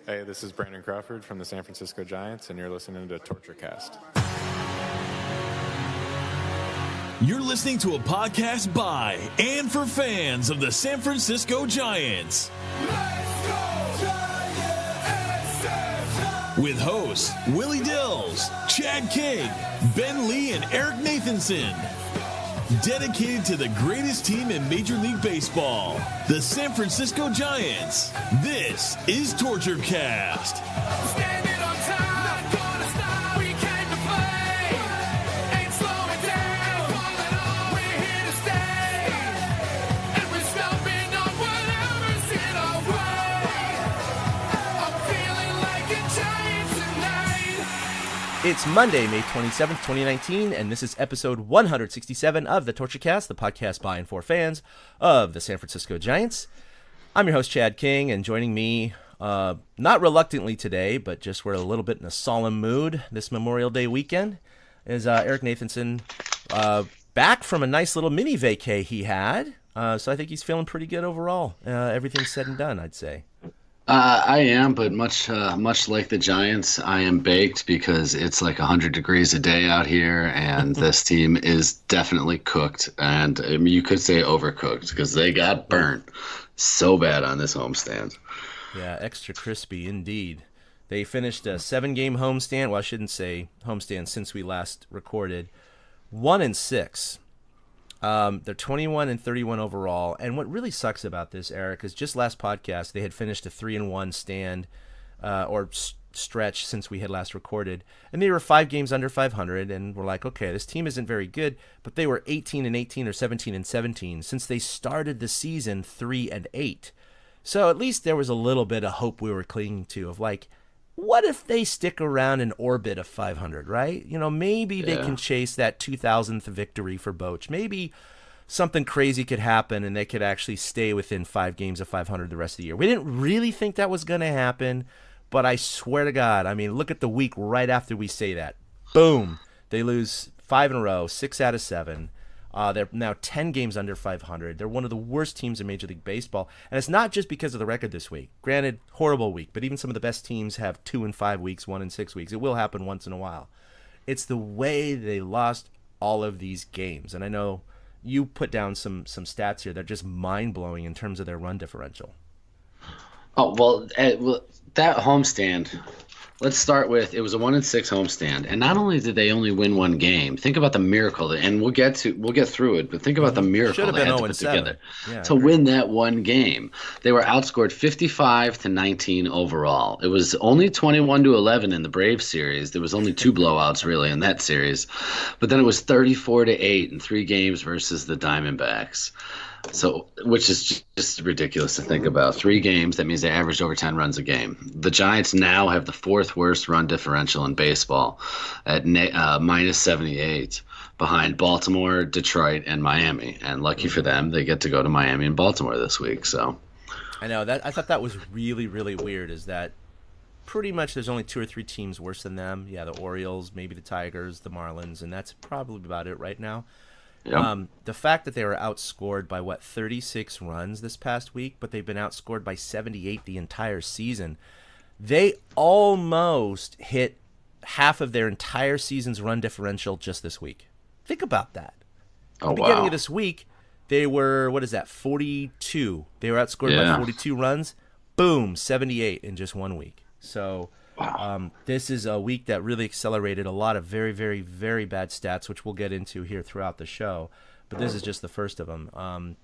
Hey, this is Brandon Crawford from the San Francisco Giants, and you're listening to Torture Cast. You're listening to a podcast by and for fans of the San Francisco Giants. Let's go, Giants! With hosts Willie Dills, Chad King, Ben Lee, and Eric Nathanson. Dedicated to the greatest team in Major League Baseball, the San Francisco Giants. This is Torture Cast. Standing on time, not gonna stop. We came to play, ain't slowing down. Falling on, we're here to stay, and we're stomping on whatever's in our way. I'm feeling like a Giant tonight. It's Monday, May 27th, 2019, and this is episode 167 of the Torture Cast, the podcast by and for fans of the San Francisco Giants. I'm your host, Chad King, and joining me, not reluctantly today, but just we're a little bit in a solemn mood this Memorial Day weekend, is Eric Nathanson, back from a nice little mini vacay he had. So I think he's feeling pretty good overall. Everything's said and done, I'd say. I am, but much like the Giants, I am baked because it's like 100 degrees a day out here, and this team is definitely cooked, and I mean, you could say overcooked because they got burnt so bad on this homestand. Yeah, extra crispy indeed. They finished a 7-game homestand. Well, I shouldn't say homestand since we last recorded. 1-6. They're 21-31 overall. And what really sucks about this, Eric, is just last podcast they had finished a 3-1 stand stretch since we had last recorded, and they were 5 games under 500. And we're like, okay, this team isn't very good, but they were 18-18 or 17-17 since they started the season 3-8. So at least there was a little bit of hope we were clinging to of like, what if they stick around in orbit of 500, right? You know, maybe they can chase that 2000th victory for Boch. Maybe something crazy could happen and they could actually stay within 5 games of 500 the rest of the year. We didn't really think that was going to happen, but I swear to God, I mean, look at the week right after we say that. Boom. They lose 5 in a row, 6 out of 7. They're now 10 games under 500. They're one of the worst teams in Major League Baseball. And it's not just because of the record this week. Granted, horrible week, but even some of the best teams have 2-5 weeks, 1-6 weeks. It will happen once in a while. It's the way they lost all of these games. And I know you put down some stats here that are just mind-blowing in terms of their run differential. Oh, well, that homestand, let's start with, it was a 1-6 homestand, and not only did they only win one game, think about the miracle, and we'll get through it, but think about the miracle they had to put together to win that one game. They were outscored 55-19 overall. It was only 21-11 in the Braves series. There was only 2 blowouts really in that series, but then it was 34-8 in 3 games versus the Diamondbacks. So, which is just ridiculous to think about. 3 games, that means they averaged over 10 runs a game. The Giants now have the 4th worst run differential in baseball at minus 78, behind Baltimore, Detroit, and Miami. And lucky for them, they get to go to Miami and Baltimore this week. So, I know that I thought that was really, really weird. Is that pretty much there's only 2 or 3 teams worse than them? Yeah, the Orioles, maybe the Tigers, the Marlins, and that's probably about it right now. yep. The fact that they were outscored by 36 runs this past week, but they've been outscored by 78 the entire season. They almost hit half of their entire season's run differential just this week. Think about that. At the beginning of this week, they were 42. They were outscored by 42 runs. Boom, 78 in just 1 week. So this is a week that really accelerated a lot of very, very, very bad stats, which we'll get into here throughout the show. But this is just the first of them.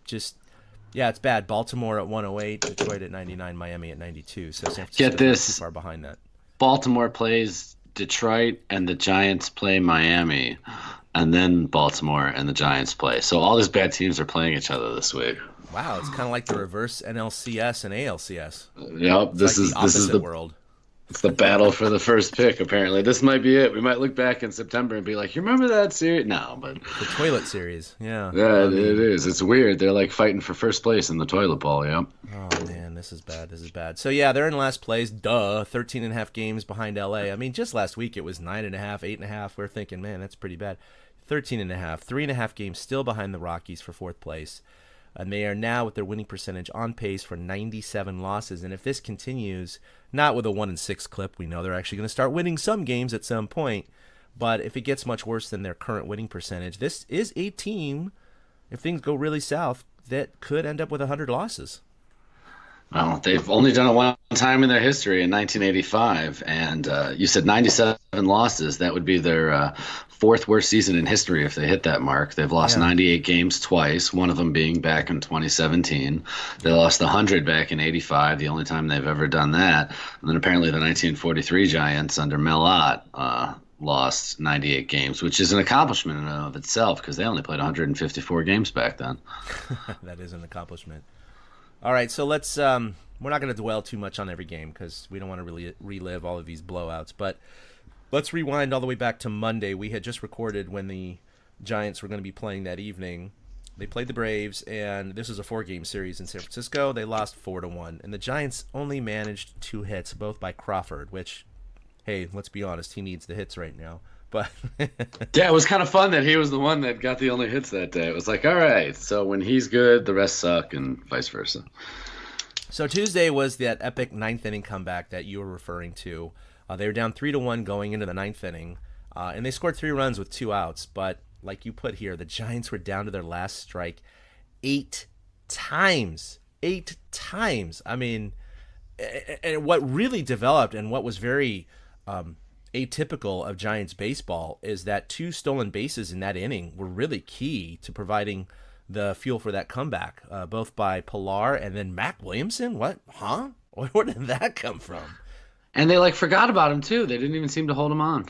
It's bad. Baltimore at 108, Detroit at 99, Miami at 92. So San Francisco Get this. not too far behind that. Baltimore plays Detroit, and the Giants play Miami, and then Baltimore and the Giants play. So all these bad teams are playing each other this week. Wow, it's kind of like the reverse NLCS and ALCS. Yep, this is the world. It's the battle for the first pick, apparently. This might be it. We might look back in September and be like, you remember that series? No, but... The toilet series, yeah. Yeah, it is. It's weird. They're like fighting for first place in the toilet bowl, yep. Oh, man, this is bad. So, yeah, they're in last place. 13.5 games behind L.A. I mean, just last week it was 9.5, 8.5. We're thinking, man, that's pretty bad. 13.5, 3.5 games still behind the Rockies for 4th place. and they are now, with their winning percentage, on pace for 97 losses. And if this continues, not with a 1-6 clip, we know they're actually going to start winning some games at some point, but if it gets much worse than their current winning percentage, this is a team, if things go really south, that could end up with 100 losses. Well, they've only done it one time in their history in 1985, and you said 97 losses. That would be their fourth worst season in history if they hit that mark. They've lost 98 games twice, one of them being back in 2017. They lost 100 back in 85, the only time they've ever done that. And then apparently the 1943 Giants under Mel Ott lost 98 games, which is an accomplishment in and of itself because they only played 154 games back then. That is an accomplishment. All right, so let's we're not going to dwell too much on every game because we don't want to really relive all of these blowouts, but let's rewind all the way back to Monday. We had just recorded when the Giants were going to be playing that evening. They played the Braves, and this was a 4-game series in San Francisco. They lost 4-1, and the Giants only managed 2 hits, both by Crawford, which, hey, let's be honest, he needs the hits right now. But yeah, it was kind of fun that he was the one that got the only hits that day. It was like, all right, so when he's good, the rest suck, and vice versa. So Tuesday was that epic 9th inning comeback that you were referring to. They were down 3-1 going into the 9th inning, and they scored 3 runs with 2 outs. But like you put here, the Giants were down to their last strike 8 times. 8 times. I mean, and what really developed and what was very atypical of Giants baseball is that 2 stolen bases in that inning were really key to providing the fuel for that comeback, both by Pilar and then Mac Williamson. What? Huh? Where did that come from? And they forgot about him too. They didn't even seem to hold him on.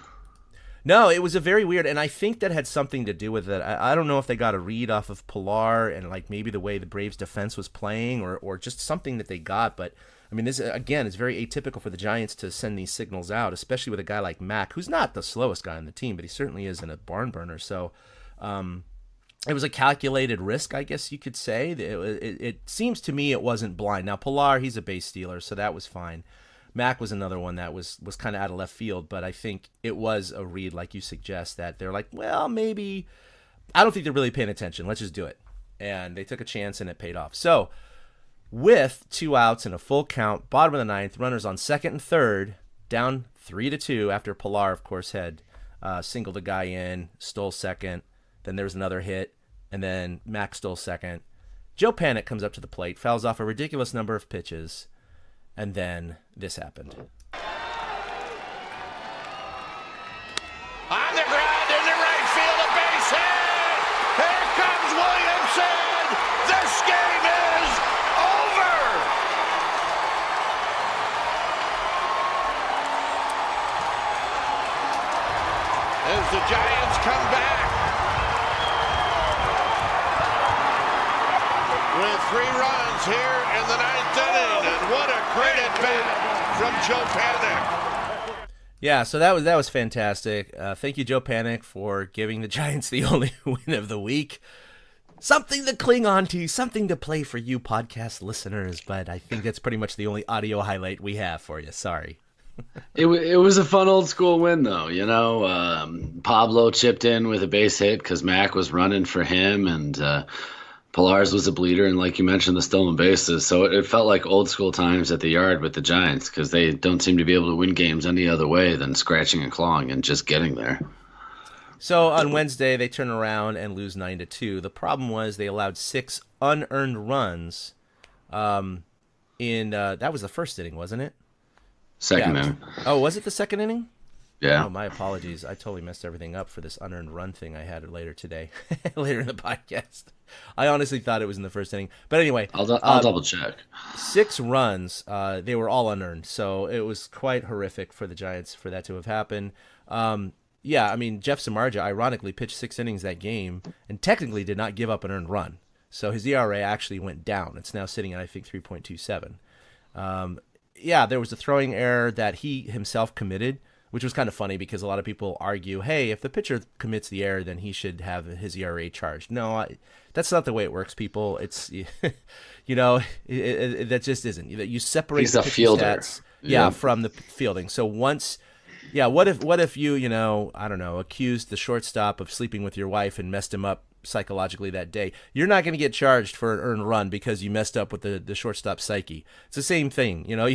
No, it was a very weird, and I think that had something to do with it. I don't know if they got a read off of Pilar and maybe the way the Braves defense was playing or just something that they got, but I mean, this, again, is very atypical for the Giants to send these signals out, especially with a guy like Mac, who's not the slowest guy on the team, but he certainly isn't a barn burner. So it was a calculated risk, I guess you could say. It seems to me it wasn't blind. Now, Pilar, he's a base stealer, so that was fine. Mac was another one that was kind of out of left field, but I think it was a read, like you suggest, that they're like, well, maybe. I don't think they're really paying attention. Let's just do it. And they took a chance, and it paid off. So with 2 outs and a full count, bottom of the 9th, runners on second and third, down 3-2 after Pilar, of course, had singled a guy in, stole second. Then there was another hit, and then Mac stole second. Joe Panik comes up to the plate, fouls off a ridiculous number of pitches, and then this happened. On the ground into right field, a base hit. Here comes Williamson. This game is over. As the Giants come back with 3 runs here in the 9th inning, and what a great at bat from Joe Panik. Yeah, so that was fantastic. Thank you, Joe Panik, for giving the Giants the only win of the week. Something to cling on to, something to play for you podcast listeners, but I think that's pretty much the only audio highlight we have for you. Sorry. It was a fun old school win, though. Pablo chipped in with a base hit because Mac was running for him, and Pilar's was a bleeder, and like you mentioned, the stolen bases. So it felt like old school times at the yard with the Giants because they don't seem to be able to win games any other way than scratching and clawing and just getting there. So on Wednesday, they turn around and lose 9-2. The problem was they allowed 6 unearned runs. That was the first inning, wasn't it? Second inning. Oh, was it the second inning? Yeah. Oh, my apologies. I totally messed everything up for this unearned run thing I had later today, later in the podcast. I honestly thought it was in the first inning. But anyway. I'll double check. 6 runs. They were all unearned. So it was quite horrific for the Giants for that to have happened. Yeah, I mean, Jeff Samardzija ironically pitched 6 innings that game and technically did not give up an earned run. So his ERA actually went down. It's now sitting at, I think, 3.27. Yeah, there was a throwing error that he himself committed, which was kind of funny because a lot of people argue, hey, if the pitcher commits the error, then he should have his ERA charged. No, that's not the way it works, people. It's, that just isn't. You separate He's the a pitching fielder. stats from the fielding. So once, what if you, I don't know, accused the shortstop of sleeping with your wife and messed him up psychologically that day. You're not going to get charged for an earned run because you messed up with the shortstop psyche. It's the same thing. You know,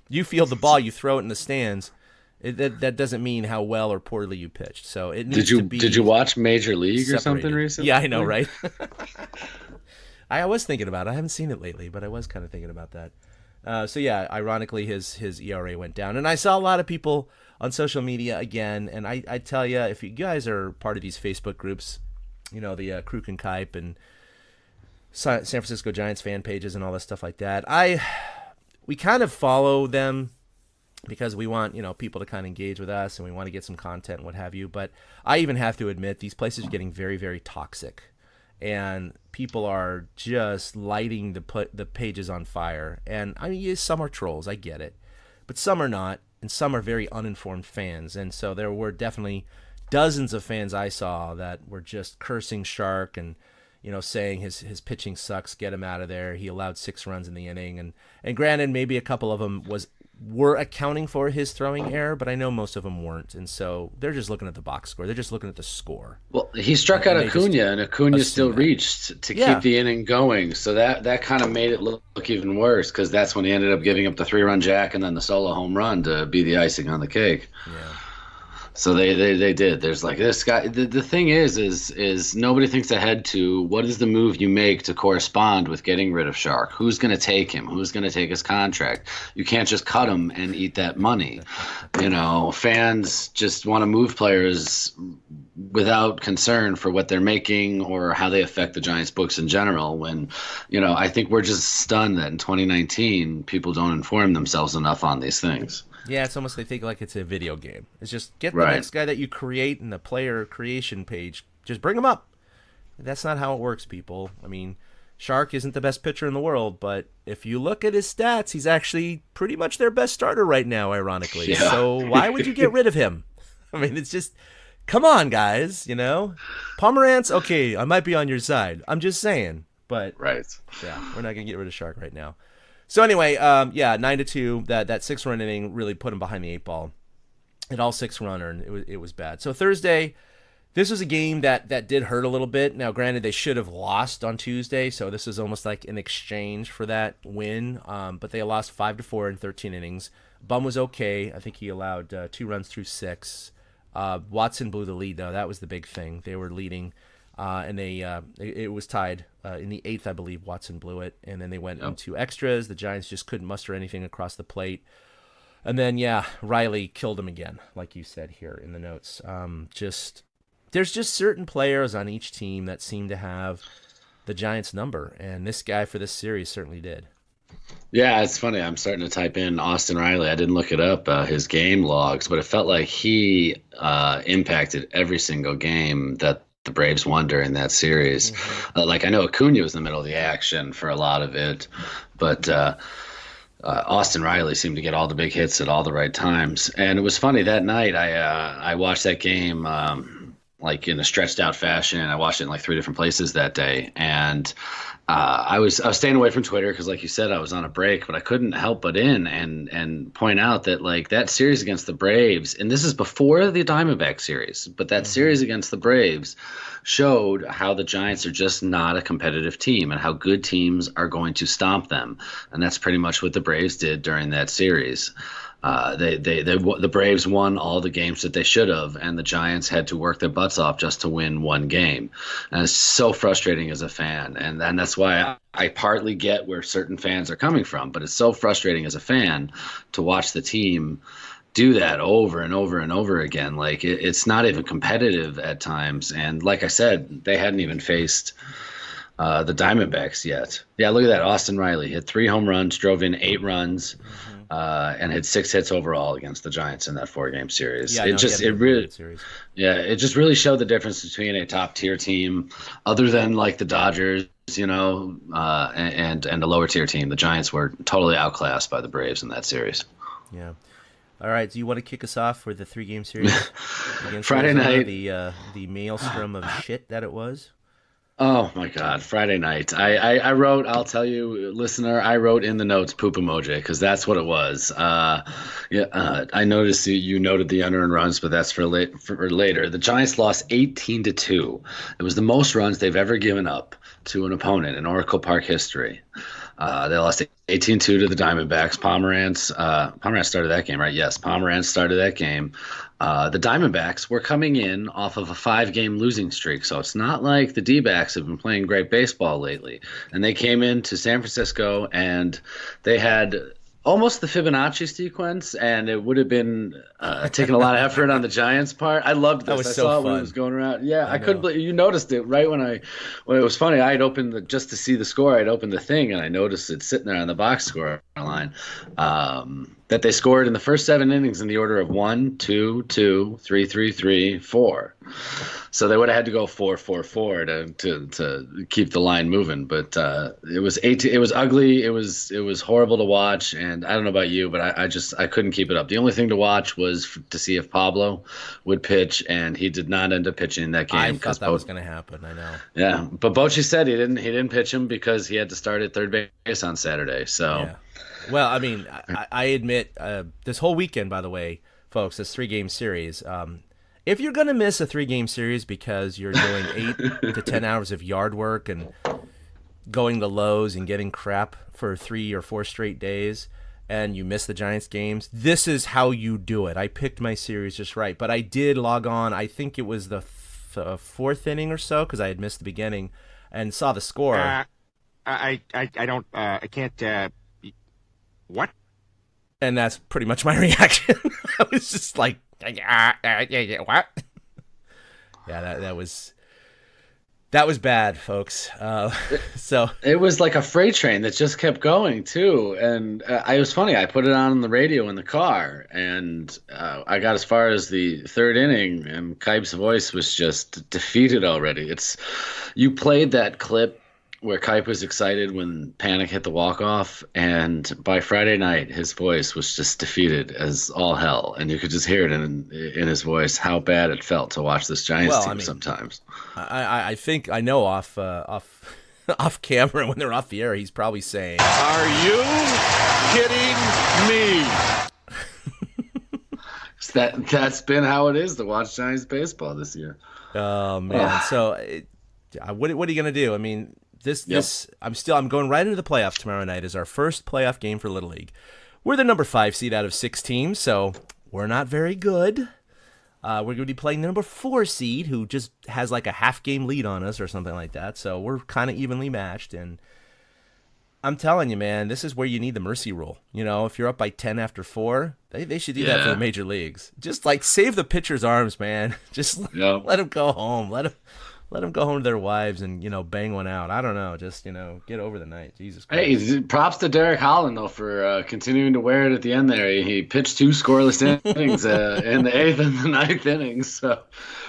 you field the ball, you throw it in the stands. That doesn't mean how well or poorly you pitched. So it needs to be. Did you watch Major League separated. or something recently? Yeah, I know, right? I was thinking about it. I haven't seen it lately, but I was kind of thinking about that. So yeah, ironically, his ERA went down, and I saw a lot of people on social media again. And I tell you, if you guys are part of these Facebook groups, you know, the Kruk and Kipe and San Francisco Giants fan pages and all this stuff like that, we kind of follow them because we want, you know, people to kind of engage with us and we want to get some content and what have you. But I even have to admit, these places are getting very, very toxic, and people are just lighting the pages on fire. And I mean, some are trolls, I get it, but some are not, and some are very uninformed fans. And so there were definitely dozens of fans I saw that were just cursing Shark and, you know, saying his pitching sucks, get him out of there. He allowed 6 runs in the inning, and granted, maybe a couple of them were accounting for his throwing error, but I know most of them weren't, and so they're just looking at the box score. They're just looking at the score. Well, he struck out Acuna, and Acuna still reached to keep the inning going, so that kind of made it look even worse, because that's when he ended up giving up the 3-run jack and then the solo home run to be the icing on the cake. Yeah. So they did. There's like this guy. The thing is nobody thinks ahead to what is the move you make to correspond with getting rid of Shark. Who's going to take him? Who's going to take his contract? You can't just cut him and eat that money. You know, fans just want to move players without concern for what they're making or how they affect the Giants books in general. When, you know, I think we're just stunned that in 2019 people don't inform themselves enough on these things. Yeah, it's almost they think like it's a video game. It's just get the next guy that you create in the player creation page. Just bring him up. That's not how it works, people. I mean, Shark isn't the best pitcher in the world, but if you look at his stats, he's actually pretty much their best starter right now, ironically. Yeah. So why would you get rid of him? I mean, it's just, come on, guys, you know? Pomerantz, okay, I might be on your side. I'm just saying. But yeah, we're not going to get rid of Shark right now. So anyway, 9-2. That 6-run inning really put him behind the 8 ball. And all 6-runner, and it was bad. So Thursday, this was a game that did hurt a little bit. Now, granted, they should have lost on Tuesday, so this is almost like an exchange for that win. But they lost 5-4 in 13 innings. Bum was okay. I think he allowed 2 runs through 6. Watson blew the lead, though. That was the big thing. They were leading. And it was tied in the 8th, I believe. Watson blew it, and then they went into extras. The Giants just couldn't muster anything across the plate, and then Riley killed him again, like you said here in the notes. There's just certain players on each team that seem to have the Giants' number, and this guy for this series certainly did. Yeah, it's funny. I'm starting to type in Austin Riley. I didn't look it up, his game logs, but it felt like he impacted every single game that the Braves won during that series. Like, I know Acuna was in the middle of the action for a lot of it, but Austin Riley seemed to get all the big hits at all the right times. And it was funny, that night I watched that game like in a stretched out fashion. I watched it in like 3 different places that day, and I was staying away from Twitter because, like you said, I was on a break, but I couldn't help but and point out that, like, that series against the Braves, and this is before the Diamondback series, but that series against the Braves showed how the Giants are just not a competitive team and how good teams are going to stomp them. And that's pretty much what the Braves did during that series. The Braves won all the games that they should have, and the Giants had to work their butts off just to win one game. And it's so frustrating as a fan, and that's why I partly get where certain fans are coming from, but it's so frustrating as a fan to watch the team do that over and over and over again. Like, it's not even competitive at times, and like I said, they hadn't even faced the Diamondbacks yet. Yeah, look at that. Austin Riley hit 3 home runs, drove in 8 runs. And had 6 hits overall against the Giants in that 4-game series. Yeah, it just really showed the difference between a top tier team, other than like the Dodgers, you know, and a lower tier team. The Giants were totally outclassed by the Braves in that series. Yeah. All right. Do you want to kick us off for the 3-game series against Friday night? The maelstrom of shit that it was. Oh my God, Friday night. I wrote, I'll tell you, listener, I wrote in the notes poop emoji because that's what it was. I noticed you noted the unearned runs, but that's for later. The Giants lost 18-2. It was the most runs they've ever given up to an opponent in Oracle Park history. They lost 18-2 to the Diamondbacks. Pomeranz started that game, right? Yes, Pomeranz started that game. The Diamondbacks were coming in off of a 5-game losing streak, so it's not like the D-backs have been playing great baseball lately. And they came into San Francisco, and they had almost the Fibonacci sequence, and it would have been taking a lot of effort on the Giants' part. I loved this. That was I so saw it when fun. it was going around. Yeah, I couldn't believe you noticed it right when it was funny. I had opened just to see the score. I'd opened the thing, and I noticed it sitting there on the box score line. That they scored in the first 7 innings in the order of 1, 2, 2, 3, 3, 3, 4. So they would have had to go 4-4-4 to keep the line moving. But it was ugly. It was horrible to watch. And I don't know about you, but I couldn't keep it up. The only thing to watch was to see if Pablo would pitch, and he did not end up pitching that game. I thought that was going to happen. I know. Yeah, but Bochy said he didn't pitch him because he had to start at third base on Saturday. So. Yeah. Well, I mean, I admit this whole weekend, by the way, folks, this 3-game series. If you're going to miss a 3-game series because you're doing 8 to 10 hours of yard work and going to Lowe's and getting crap for 3 or 4 straight days, and you miss the Giants games, this is how you do it. I picked my series just right, but I did log on. I think it was the 4th inning or so because I had missed the beginning and saw the score. I can't. What? And that's pretty much my reaction. I was just like, what? Yeah, that was bad, folks. So it was like a freight train that just kept going too, and it was funny. I put it on the radio in the car, and I got as far as the 3rd inning, and Kipe's voice was just defeated already. You played that clip where Kipe was excited when Panic hit the walk-off, and by Friday night, his voice was just defeated as all hell, and you could just hear it in his voice how bad it felt to watch this Giants team sometimes. I think I know off camera when they're off the air, he's probably saying, Are you kidding me? That's been how it is to watch Giants baseball this year. "Oh man!" So, what are you gonna do? I mean. I'm going right into the playoffs tomorrow night as our first playoff game for Little League. We're the number 5 seed out of 6 teams, so we're not very good. We're going to be playing the number 4 seed who just has like a half-game lead on us or something like that, so we're kind of evenly matched, and I'm telling you, man, this is where you need the mercy rule. You know, if you're up by 10 after 4, they should do that for the major leagues. Just like save the pitcher's arms, man. Just let them go home. Let them go home to their wives and, bang one out. I don't know. Just, get over the night. Jesus Christ. Hey, props to Derek Holland, though, for continuing to wear it at the end there. He pitched 2 scoreless innings in the 8th and the 9th innings. So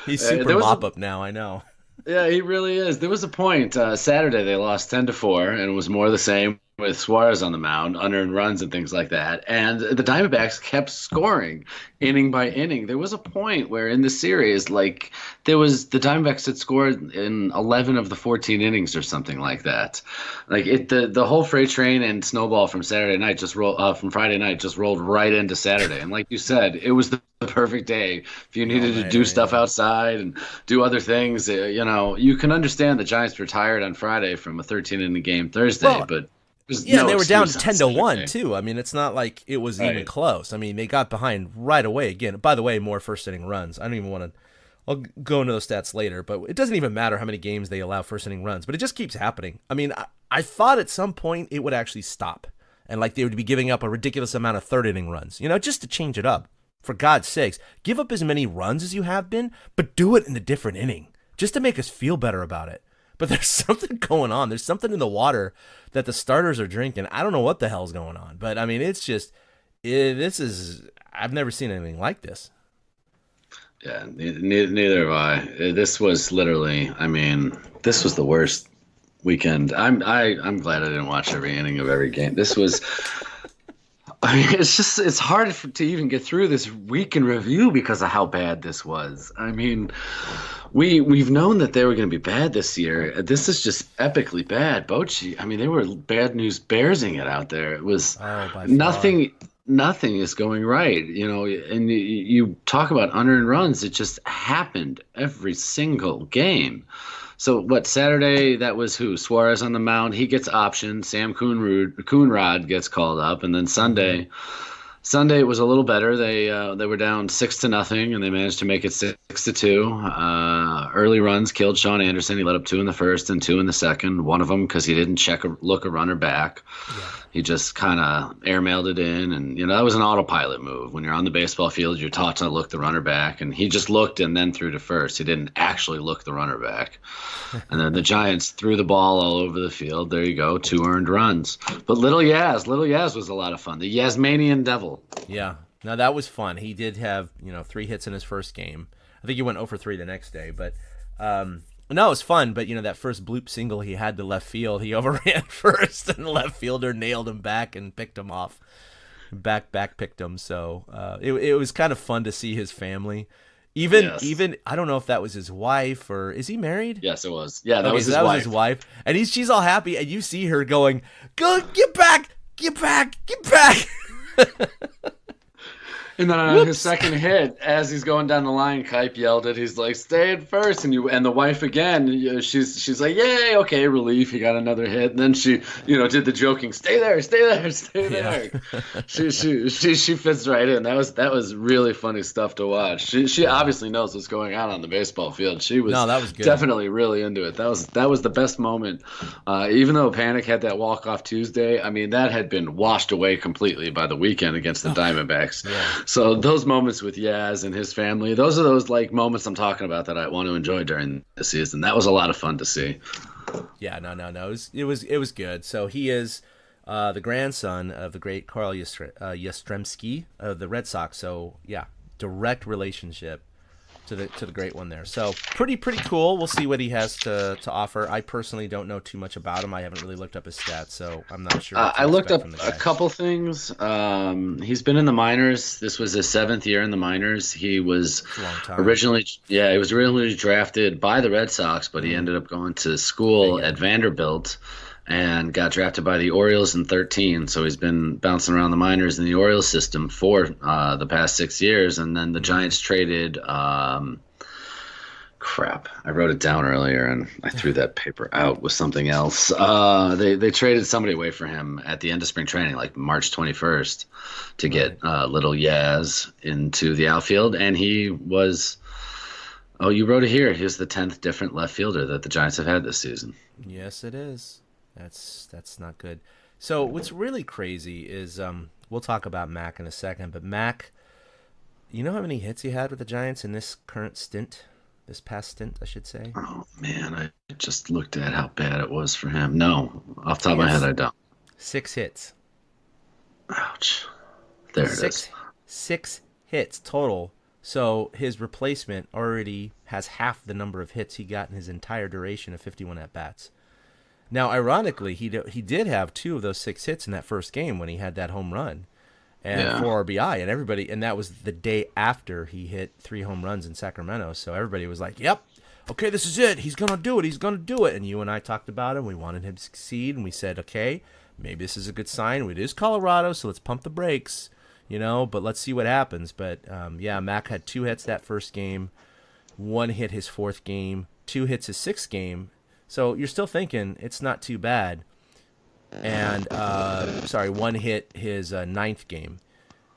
he's super mop-up now, I know. Yeah, he really is. There was a point Saturday they lost 10-4, and it was more of the same with Suarez on the mound, unearned runs and things like that. And the Diamondbacks kept scoring inning by inning. There was a point where in the series, the Diamondbacks had scored in 11 of the 14 innings or something like that. The whole freight train and snowball from Friday night just rolled right into Saturday. And like you said, it was the perfect day if you needed to do stuff outside and do other things. You can understand the Giants were tired on Friday from a 13-inning game Thursday, but they were down 10-1 too. I mean, it's not like it was even close. I mean, they got behind right away. Again, by the way, more first-inning runs. I don't even want to. I'll go into those stats later, but it doesn't even matter how many games they allow first-inning runs. But it just keeps happening. I mean, I thought at some point it would actually stop, and they would be giving up a ridiculous amount of third-inning runs. Just to change it up. For God's sakes, give up as many runs as you have been, but do it in a different inning, just to make us feel better about it. But there's something going on. There's something in the water that the starters are drinking. I don't know what the hell's going on. But, I mean, it's just I've never seen anything like this. Yeah, neither have I. This was literally, this was the worst weekend. I'm glad I didn't watch every inning of every game. This was... it's hard to even get through this week in review because of how bad this was. we've known that they were going to be bad this year. This is just epically bad. Bochy, I mean, they were bad news bearsing it out there. It was by nothing. Nothing is going right, and you talk about unearned runs. It just happened every single game. So what, Saturday, that was who? Suarez on the mound. He gets optioned. Sam Coonrod gets called up. And then Sunday it was a little better. They were down 6-0, and they managed to make it 6-2. Early runs killed Sean Anderson. He let up 2 in the first and 2 in the second. One of them because he didn't look a runner back. Yeah. He just kind of airmailed it in, and that was an autopilot move. When you're on the baseball field, you're taught to look the runner back, and he just looked and then threw to first. He didn't actually look the runner back. And then the Giants threw the ball all over the field. There you go, 2 earned runs. But Little Yaz was a lot of fun. The Yasmanian Devil. Yeah, no, that was fun. He did have 3 hits in his first game. I think he went 0 for 3 the next day, but. No, it was fun, but that first bloop single he had to left field, he overran first, and the left fielder nailed him back and picked him off. Back picked him. So it was kind of fun to see his family. Even I don't know if that was his wife or is he married? Yes, it was. Yeah, that was his wife. Was his wife, and she's all happy, and you see her going, "Go get back, get back, get back." And then on his second hit, as he's going down the line, Kipe yelled it. He's like, "Stay at first." And the wife again, she's like, "Yay, okay, relief. He got another hit." And then she, did the joking, "Stay there, stay there, stay there." Yeah. she fits right in. That was really funny stuff to watch. She obviously knows what's going on the baseball field. She was, that was good. Definitely really into it. That was the best moment. Even though Panic had that walk-off Tuesday, I mean, that had been washed away completely by the weekend against the Diamondbacks. Yeah. So those moments with Yaz and his family, those are those moments I'm talking about that I want to enjoy during the season. That was a lot of fun to see. Yeah, no. It was good. So he is the grandson of the great Carl Yastrzemski of the Red Sox. So yeah, direct relationship to the great one there. So pretty cool. We'll see what he has to offer. I personally don't know too much about him. I haven't really looked up his stats, so I'm not sure. I looked up a couple things. He's been in the minors. This was his 7th year in the minors. He was originally drafted by the Red Sox, but he ended up going to school at Vanderbilt and got drafted by the Orioles in 2013. So he's been bouncing around the minors in the Orioles system for the past 6 years. And then the Giants traded crap. I wrote it down earlier and I threw that paper out with something else. They traded somebody away for him at the end of spring training, like March 21st, to get Little Yaz into the outfield. And he was, you wrote it here. He's the 10th different left fielder that the Giants have had this season. Yes, it is. That's not good. So what's really crazy is we'll talk about Mac in a second, but Mac, you know how many hits he had with the Giants in this past stint, I should say? Oh man, I just looked at how bad it was for him. No, off the top of my head, I don't. 6 hits. Ouch. There it is. 6 hits total. So his replacement already has half the number of hits he got in his entire duration of 51 at-bats. Now, ironically, he did have 2 of those 6 hits in that first game when he had that home run and 4 RBI, and that was the day after he hit 3 home runs in Sacramento. So everybody was like, "Yep, okay, this is it. He's gonna do it. He's gonna do it." And you and I talked about him. We wanted him to succeed, and we said, "Okay, maybe this is a good sign. It is Colorado, so let's pump the brakes, but let's see what happens." But Mac had 2 hits that first game, 1 hit his 4th game, 2 hits his 6th game. So you're still thinking it's not too bad. And, 1 hit his 9th game.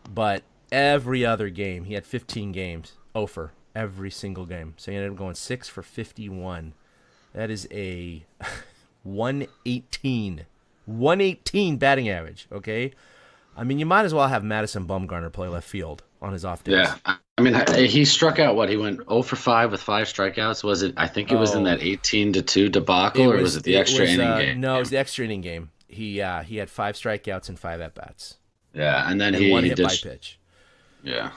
But every other game, he had 15 games, over every single game. So he ended up going 6 for 51. That is a 118 batting average, okay? I mean, you might as well have Madison Bumgarner play left field on his off days. Yeah, I mean, he struck out he went 0 for 5 with 5 strikeouts. Was it? I think it was in that 18-2 debacle, or was it the extra inning game? No, it was the extra inning game. He had 5 strikeouts and 5 at bats. Yeah, and then he 1 hit by pitch. Yeah,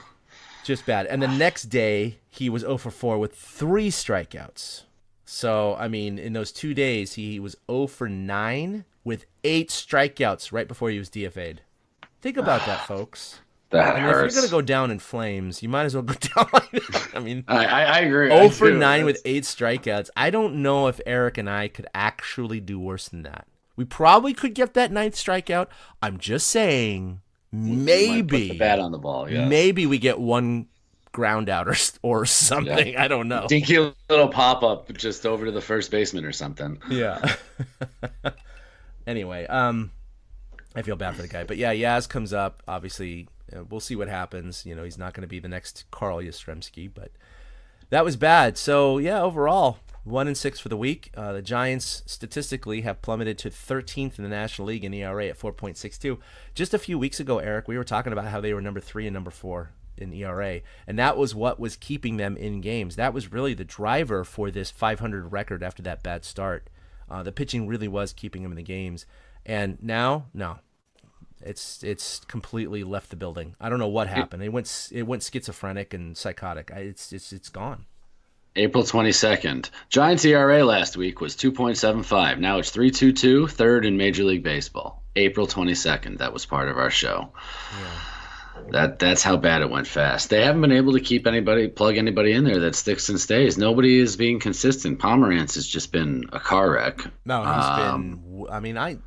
just bad. And the next day he was 0 for 4 with 3 strikeouts. So I mean, in those 2 days he was 0 for 9 with 8 strikeouts right before he was DFA'd. Think about that, folks. That And if hurts. you're gonna go down in flames, you might as well go down like that. I mean, I agree. 0 I for do. 9 with That's- 8 strikeouts. I don't know if Eric and I could actually do worse than that. We probably could get that 9th strikeout. I'm just saying, you might put maybe, the bat on the ball. Yeah. maybe we get one ground out or something. I don't know. Dinky little pop up just over to the first baseman or something. Yeah. Anyway, I feel bad for the guy, but yeah, Yaz comes up. Obviously, we'll see what happens. You know, he's not going to be the next Carl Yastrzemski, but that was bad. So yeah, overall, 1-6 for the week. The Giants statistically have plummeted to 13th in the National League in ERA at 4.62. Just a few weeks ago, Eric, we were talking about how they were number 3 and number 4 in ERA, and that was what was keeping them in games. That was really the driver for this 500 record after that bad start. The pitching really was keeping them in the games, and now, no, it's completely left the building. I don't know what happened. It went schizophrenic and psychotic. It's gone. April 22nd. Giants ERA last week was 2.75. Now it's 3.22, third in Major League Baseball. April 22nd. That was part of our show. That's how bad it went fast. They haven't been able to plug anybody in there that sticks and stays. Nobody is being consistent. Pomerantz has just been a car wreck. No, he's been. I mean, I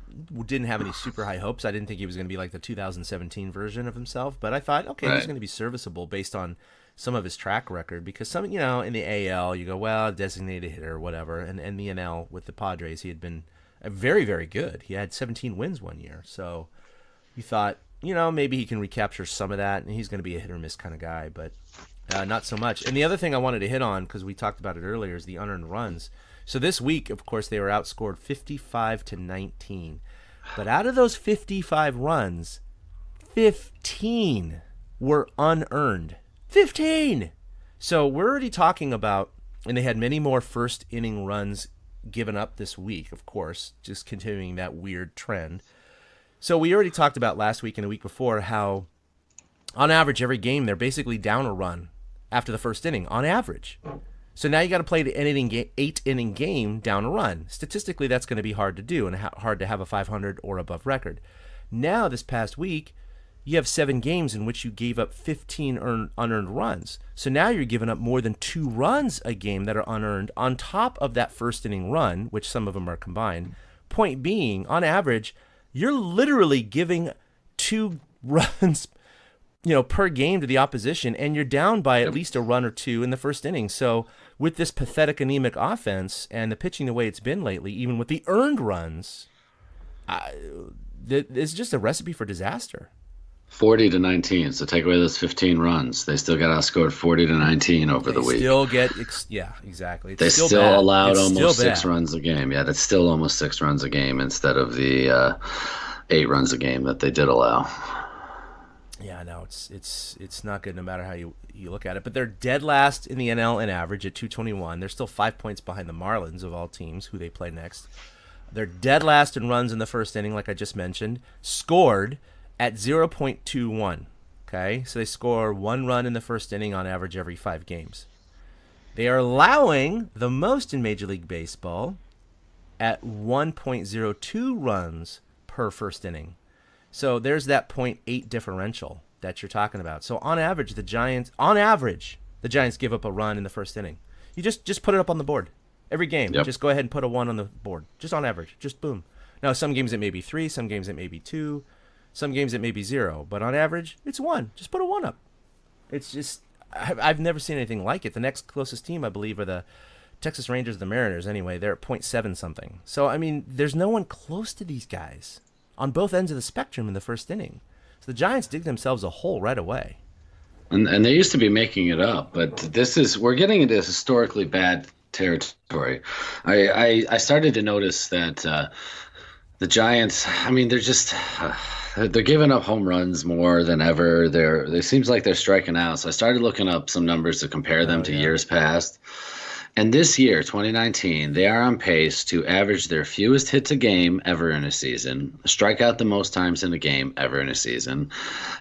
didn't have any super high hopes. I didn't think he was going to be like the 2017 version of himself, but I thought, okay, he's Right. going to be serviceable based on some of his track record. Because some, you know, in the AL, you go, well, designated hitter or whatever, and in the NL with the Padres, he had been very, very good. He had 17 wins one year, so you thought, you know, maybe he can recapture some of that, and he's going to be a hit or miss kind of guy, but not so much. And the other thing I wanted to hit on, because we talked about it earlier, is the unearned runs. So this week, of course, they were outscored 55-19. But out of those 55 runs, 15 were unearned. 15! So we're already talking about, and they had many more first inning runs given up this week, of course, just continuing that weird trend. So we already talked about last week and a week before how, on average, every game they're basically down a run after the first inning, on average. So now you got to play the 8-inning game down a run. Statistically, that's going to be hard to do and hard to have a 500 or above record. Now, this past week, you have 7 games in which you gave up 15 unearned runs. So now you're giving up more than 2 runs a game that are unearned on top of that first inning run, which some of them are combined. Point being, on average, you're literally giving 2 runs, per game to the opposition, and you're down by at least a run or 2 in the first inning. So with this pathetic, anemic offense and the pitching the way it's been lately, even with the earned runs, it's just a recipe for disaster. 40-19. So take away those 15 runs. They still got outscored 40-19 over the week. Still get, exactly. It's They still still bad. allowed It's almost still 6 bad. runs a game. Yeah, that's still almost 6 runs a game instead of the 8 runs a game that they did allow. Yeah, no, it's not good no matter how you look at it. But they're dead last in the NL in average at 221. They're still 5 points behind the Marlins of all teams, who they play next. They're dead last in runs in the first inning, like I just mentioned. Scored at 0.21. Okay, so they score 1 run in the first inning on average every 5 games. They are allowing the most in Major League Baseball at 1.02 runs per first inning. So there's that 0.8 differential that you're talking about. So on average, the Giants give up a run in the first inning. You just put it up on the board every game. Yep. Just go ahead and put a 1 on the board, just on average, just boom. Now some games it may be 3, some games it may be 2, some games it may be 0, but on average it's 1. Just put a 1 up. It's just I've never seen anything like it. The next closest team, I believe, are the Texas Rangers, the Mariners. Anyway, they're at 0.7 something. So I mean, there's no one close to these guys on both ends of the spectrum in the first inning. So the Giants dig themselves a hole right away. And they used to be making it up, but we're getting into historically bad territory. I started to notice that the Giants, I mean, they're giving up home runs more than ever. It seems like they're striking out. So I started looking up some numbers to compare them to years past. And this year, 2019, they are on pace to average their fewest hits a game ever in a season, strike out the most times in a game ever in a season,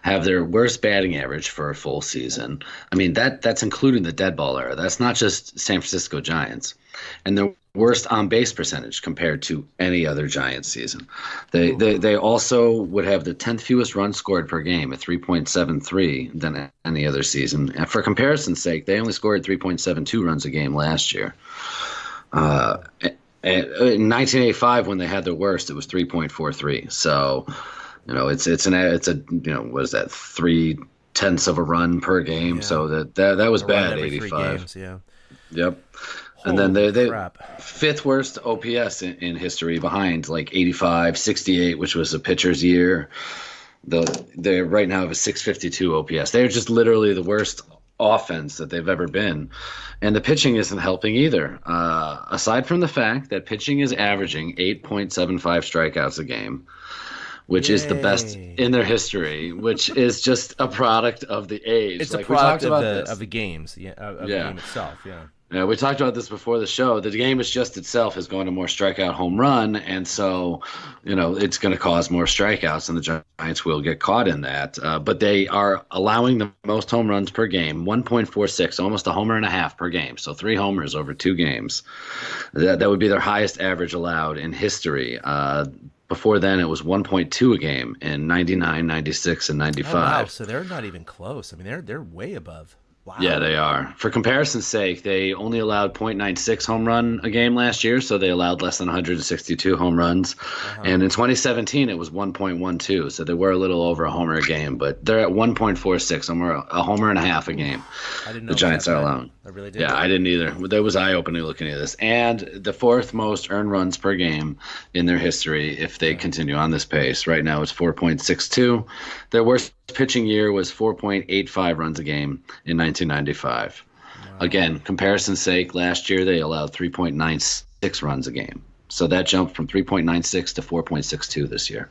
have their worst batting average for a full season. I mean, that's including the dead ball era. That's not just San Francisco Giants. and their worst on base percentage compared to any other Giants season. They also would have the 10th fewest runs scored per game at 3.73 than any other season. And for comparison's sake, they only scored 3.72 runs a game last year. In 1985, when they had their worst, it was 3.43. So, it's a what is that, 0.3 of a run per game? Yeah. So that was bad. 85. Games, yeah. Yep. And then they fifth worst OPS in history, behind like 85, 68, which was a pitcher's year. They right now have a 652 OPS. They're just literally the worst offense that they've ever been. And the pitching isn't helping either. Aside from the fact that pitching is averaging 8.75 strikeouts a game, which is the best in their history, which is just a product of the age. It's a product of the games, of the game itself, yeah. Yeah, we talked about this before the show. The game is just itself is going to more strikeout home run, and so, it's going to cause more strikeouts, and the Giants will get caught in that. But they are allowing the most home runs per game, 1.46, almost a homer and a half per game. So 3 homers over 2 games. That would be their highest average allowed in history. Before then, it was 1.2 a game in 99, 96, and 95. Oh, wow, so they're not even close. I mean, they're way above. Wow. Yeah, they are. For comparison's sake, they only allowed 0.96 home run a game last year, so they allowed less than 162 home runs. Uh-huh. And in 2017, it was 1.12, so they were a little over a homer a game, but they're at 1.46, a homer and a half a game. I didn't know the Giants are allowing. I really didn't. Yeah, I didn't either. That was eye-opening looking at this. And the 4th most earned runs per game in their history if they continue on this pace. Right now it's 4.62. Their worst pitching year was 4.85 runs a game in 1995. Wow. Again, comparison's sake, last year they allowed 3.96 runs a game. So that jumped from 3.96 to 4.62 this year.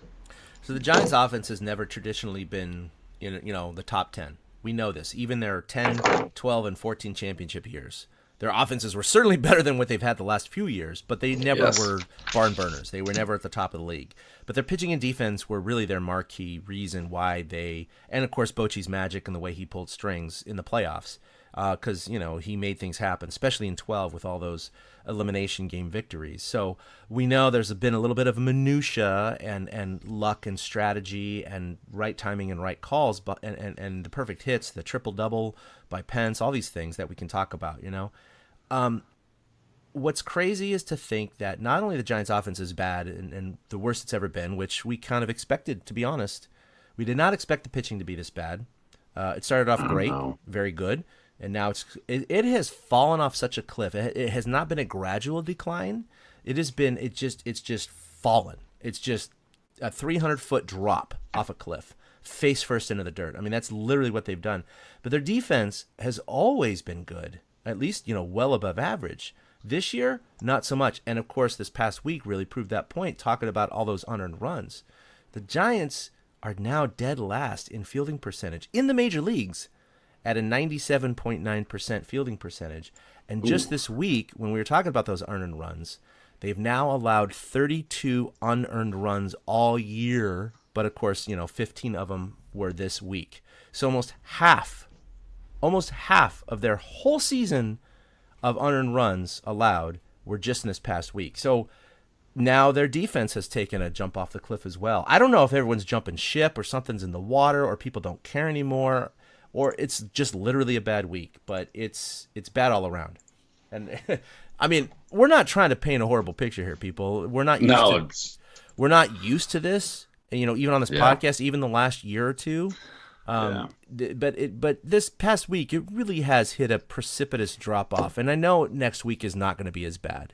So the Giants' offense has never traditionally been in the top 10. We know this. Even their 10, 12, and 14 championship years, their offenses were certainly better than what they've had the last few years, but they never were barn burners. They were never at the top of the league. But their pitching and defense were really their marquee reason why they, and of course Bochy's magic and the way he pulled strings in the playoffs, because he made things happen, especially in 12 with all those elimination game victories. So we know there's been a little bit of minutia and luck and strategy and right timing and right calls, but and the perfect hits, the triple double by Pence, all these things that we can talk about. What's crazy is to think that not only the Giants' offense is bad and the worst it's ever been, which we kind of expected, to be honest. We did not expect the pitching to be this bad. It started off great, very good. And now it has fallen off such a cliff. It has not been a gradual decline. It's just fallen. It's just a 300-foot drop off a cliff, face first into the dirt. I mean, that's literally what they've done. But their defense has always been good, at least, well above average. This year, not so much. And of course, this past week really proved that point, talking about all those unearned runs. The Giants are now dead last in fielding percentage in the major leagues, at a 97.9% fielding percentage. And just this week, when we were talking about those unearned runs, they've now allowed 32 unearned runs all year. But of course, 15 of them were this week. So almost half of their whole season of unearned runs allowed were just in this past week. So now their defense has taken a jump off the cliff as well. I don't know if everyone's jumping ship or something's in the water or people don't care anymore, or it's just literally a bad week, but it's bad all around. And I mean, we're not trying to paint a horrible picture here, people. We're not used to this. Even on this podcast, even the last year or two. But this past week, it really has hit a precipitous drop off, and I know next week is not going to be as bad.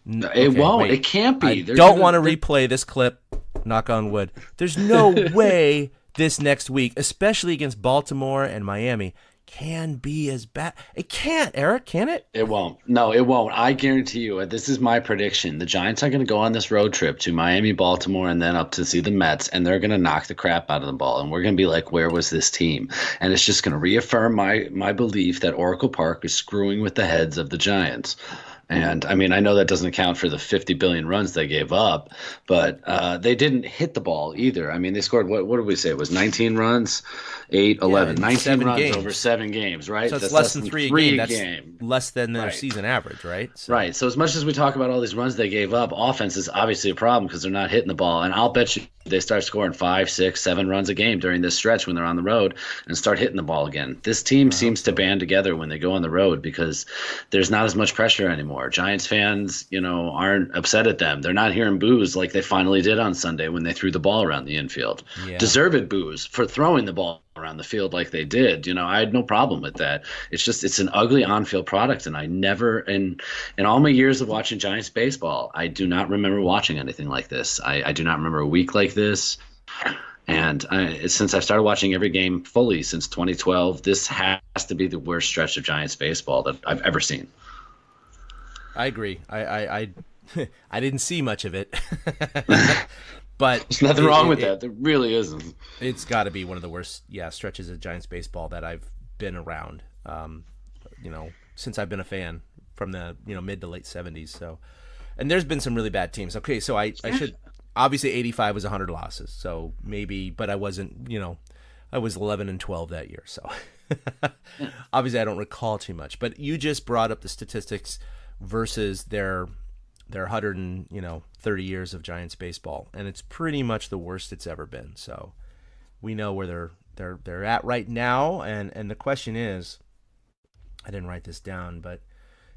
It won't. It can't be. I don't want to replay this clip. Knock on wood. There's no way this next week, especially against Baltimore and Miami, can be as bad. It can't, Eric, can it? It won't. No, it won't. I guarantee you, this is my prediction. The Giants are going to go on this road trip to Miami, Baltimore, and then up to see the Mets, and they're going to knock the crap out of the ball. And we're going to be like, where was this team? And it's just going to reaffirm my belief that Oracle Park is screwing with the heads of the Giants. And I mean, I know that doesn't account for the 50 billion runs they gave up, but they didn't hit the ball either. I mean, they scored, what did we say? It was 19 runs, 8, 11, in 19 7 runs games. over 7 games, right? So it's That's less than three a game. game. That's less than their Right. season average, right? So, Right. So as much as we talk about all these runs they gave up, offense is obviously a problem because they're not hitting the ball. And I'll bet you they start scoring 5, 6, 7 runs a game during this stretch when they're on the road and start hitting the ball again. This team seems to band together when they go on the road because there's not as much pressure anymore. Giants fans, aren't upset at them. They're not hearing boos like they finally did on Sunday when they threw the ball around the infield. Yeah. Deserved boos for throwing the ball around the field like they did. I had no problem with that. It's an ugly on-field product, and I never in all my years of watching Giants baseball, I do not remember watching anything like this. I do not remember a week like this. And since I started watching every game fully since 2012, this has to be the worst stretch of Giants baseball that I've ever seen. I agree. I I didn't see much of it, but There's nothing wrong with that. There really isn't. It's got to be one of the worst, stretches of Giants baseball that I've been around. Since I've been a fan from the mid to late '70s. So, and there's been some really bad teams. Okay, so I should obviously 85 was 100 losses. So maybe, but I wasn't. I was 11-12 that year. So obviously I don't recall too much. But you just brought up the statistics versus their 130 years of Giants baseball, and it's pretty much the worst it's ever been. So we know where they're at right now, and the question is, I didn't write this down, but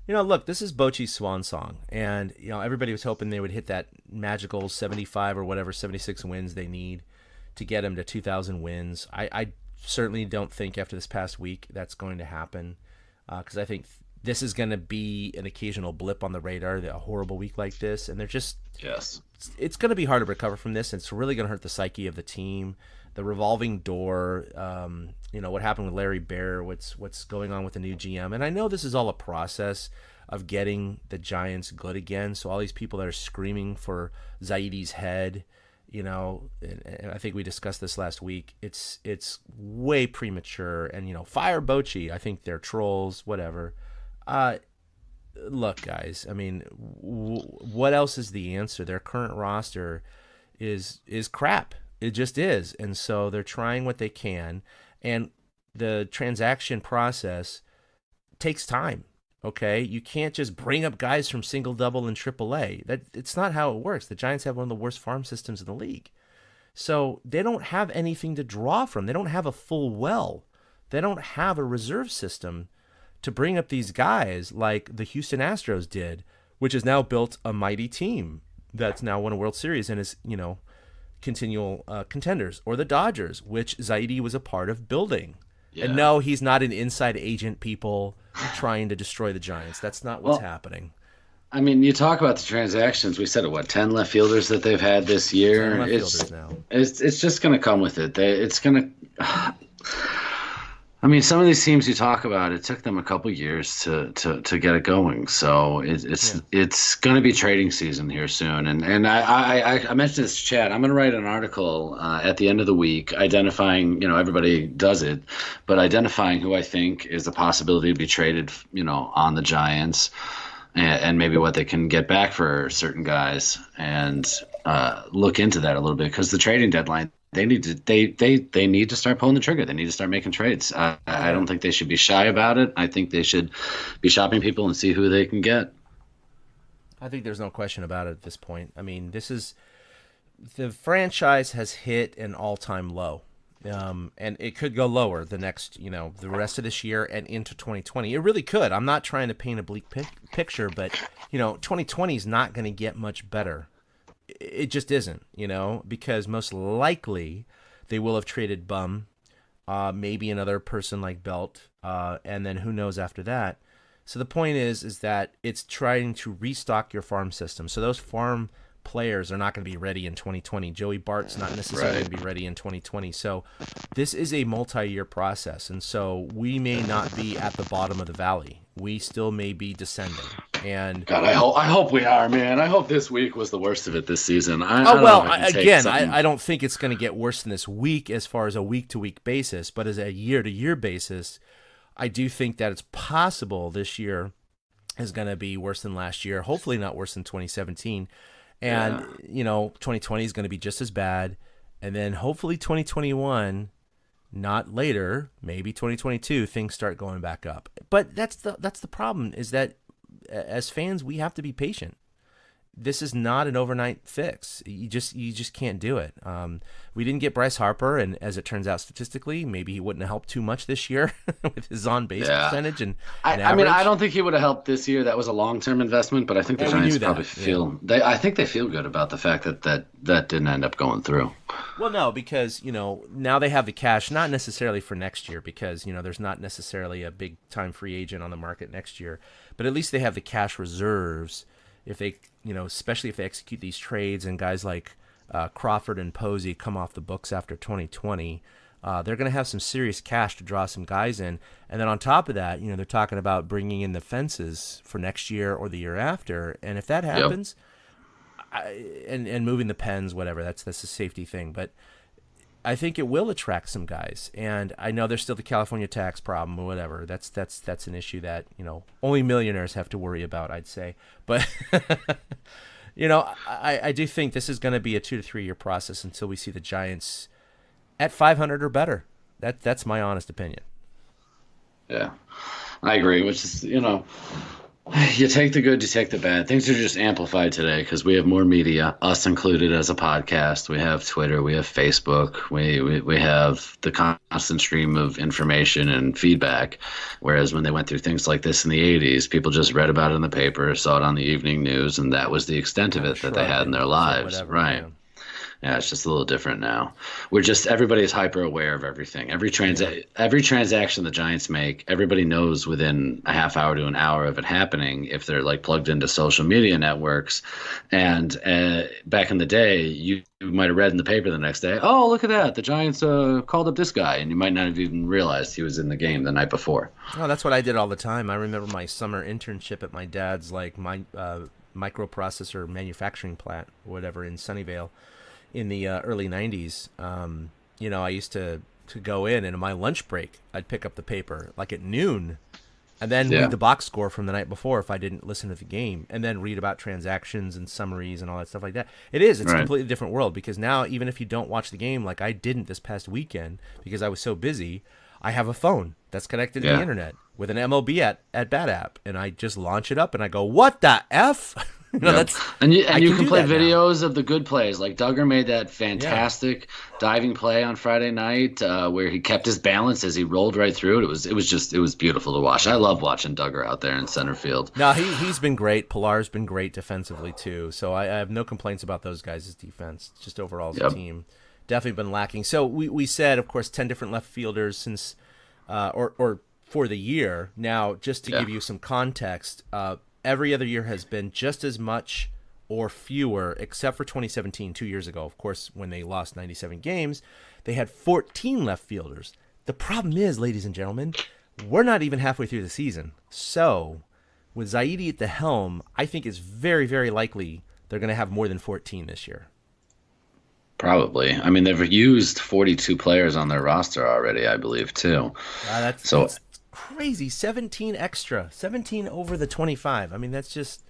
look, this is Bochy's swan song, and everybody was hoping they would hit that magical 75 or whatever 76 wins they need to get them to 2,000 wins. I certainly don't think after this past week that's going to happen, because I think this is going to be an occasional blip on the radar, a horrible week like this, and they're just it's going to be hard to recover from this, and it's really going to hurt the psyche of the team, the revolving door, what happened with Larry Baer, what's going on with the new GM. And I know this is all a process of getting the Giants good again, so all these people that are screaming for Zaidi's head, and I think we discussed this last week, it's way premature, and fire Bochy, I think they're trolls, whatever. Look, guys, I mean, what else is the answer? Their current roster is crap. It just is. And so they're trying what they can. And the transaction process takes time, okay? You can't just bring up guys from single, double, and AAA. It's not how it works. The Giants have one of the worst farm systems in the league. So they don't have anything to draw from. They don't have a full well. They don't have a reserve system to bring up these guys like the Houston Astros did, which has now built a mighty team that's now won a World Series and is, continual contenders, or the Dodgers, which Zaidi was a part of building. Yeah. And no, he's not an inside agent, people trying to destroy the Giants. That's not what's happening. I mean, you talk about the transactions. We said, 10 left fielders that they've had this year? 10 left fielders now. It's just going to come with it. It's going to... I mean, some of these teams you talk about, it took them a couple years to get it going. So it's going to be trading season here soon. And I mentioned this, Chad. I'm going to write an article at the end of the week identifying, everybody does it, but identifying who I think is a possibility to be traded, on the Giants, and maybe what they can get back for certain guys, and look into that a little bit, because the trading deadline, they need to start pulling the trigger. They need to start making trades. I don't think they should be shy about it. I think they should be shopping people and see who they can get. I think there's no question about it at this point. I mean, the franchise has hit an all-time low, and it could go lower the rest of this year and into 2020. It really could. I'm not trying to paint a bleak picture, but 2020 is not going to get much better. It just isn't, because most likely they will have traded Bum, maybe another person like Belt, and then who knows after that. So the point is that it's trying to restock your farm system. So those farm players are not going to be ready in 2020. Joey Bart's not necessarily going to be ready in 2020. So this is a multi-year process, and so we may not be at the bottom of the valley. We still may be descending. And God, I hope we are, man. I hope this week was the worst of it this season. I don't think it's going to get worse than this week as far as a week-to-week basis, but as a year-to-year basis, I do think that it's possible this year is going to be worse than last year. Hopefully not worse than 2017. And, 2020 is going to be just as bad. And then hopefully 2021, not later, maybe 2022, things start going back up. But that's the problem, is that as fans, we have to be patient. This is not an overnight fix. You just can't do it. We didn't get Bryce Harper, and as it turns out, statistically, maybe he wouldn't have helped too much this year with his on-base percentage and I mean, I don't think he would have helped this year. That was a long-term investment, but I think the Giants probably feel I think they feel good about the fact that didn't end up going through. Well, no, because now they have the cash, not necessarily for next year, because there's not necessarily a big-time free agent on the market next year, but at least they have the cash reserves. If they, especially if they execute these trades and guys like Crawford and Posey come off the books after 2020, they're going to have some serious cash to draw some guys in. And then on top of that, they're talking about bringing in the fences for next year or the year after. And if that happens, and moving the pens, whatever, that's a safety thing. But I think it will attract some guys, and I know there's still the California tax problem or whatever. That's an issue that only millionaires have to worry about, I'd say. But I do think this is going to be a 2 to 3 year process until we see the Giants at 500 or better. That's my honest opinion. Yeah, I agree. Which is you take the good, you take the bad. Things are just amplified today because we have more media, us included as a podcast. We have Twitter, we have Facebook, we have the constant stream of information and feedback. Whereas when they went through things like this in the 80s, people just read about it in the paper, saw it on the evening news, and that was the extent of it that they had in their lives. Whatever, right. Yeah. Yeah, it's just a little different now. Everybody is hyper aware of everything. Every transaction the Giants make, everybody knows within a half hour to an hour of it happening if they're like plugged into social media networks. And back in the day, you might have read in the paper the next day, oh, look at that, the Giants called up this guy, and you might not have even realized he was in the game the night before. Oh, that's what I did all the time. I remember my summer internship at my dad's microprocessor manufacturing plant, or whatever, in Sunnyvale. In the early 90s, I used to go in, and in my lunch break, I'd pick up the paper like at noon and then read the box score from the night before if I didn't listen to the game, and then read about transactions and summaries and all that stuff like that. It's a completely different world, because now even if you don't watch the game like I didn't this past weekend because I was so busy, I have a phone that's connected to the internet with an MLB at bat app, and I just launch it up and I go, what the F? And you can play videos of the good plays. Like Duggar made that fantastic diving play on Friday night where he kept his balance as he rolled right through it. It was beautiful to watch. I love watching Duggar out there in center field. No, he's been great. Pilar's been great defensively too. So I have no complaints about those guys' defense. Just overall as a team, definitely been lacking. So we said, of course, 10 different left fielders since or for the year. Now, just to give you some context. Every other year has been just as much or fewer, except for 2017, 2 years ago. Of course, when they lost 97 games, they had 14 left fielders. The problem is, ladies and gentlemen, we're not even halfway through the season. So, with Zaidi at the helm, I think it's very, very likely they're going to have more than 14 this year. Probably. I mean, they've used 42 players on their roster already, I believe, too. That's crazy. 17 extra. 17 over the 25. I mean, that's just...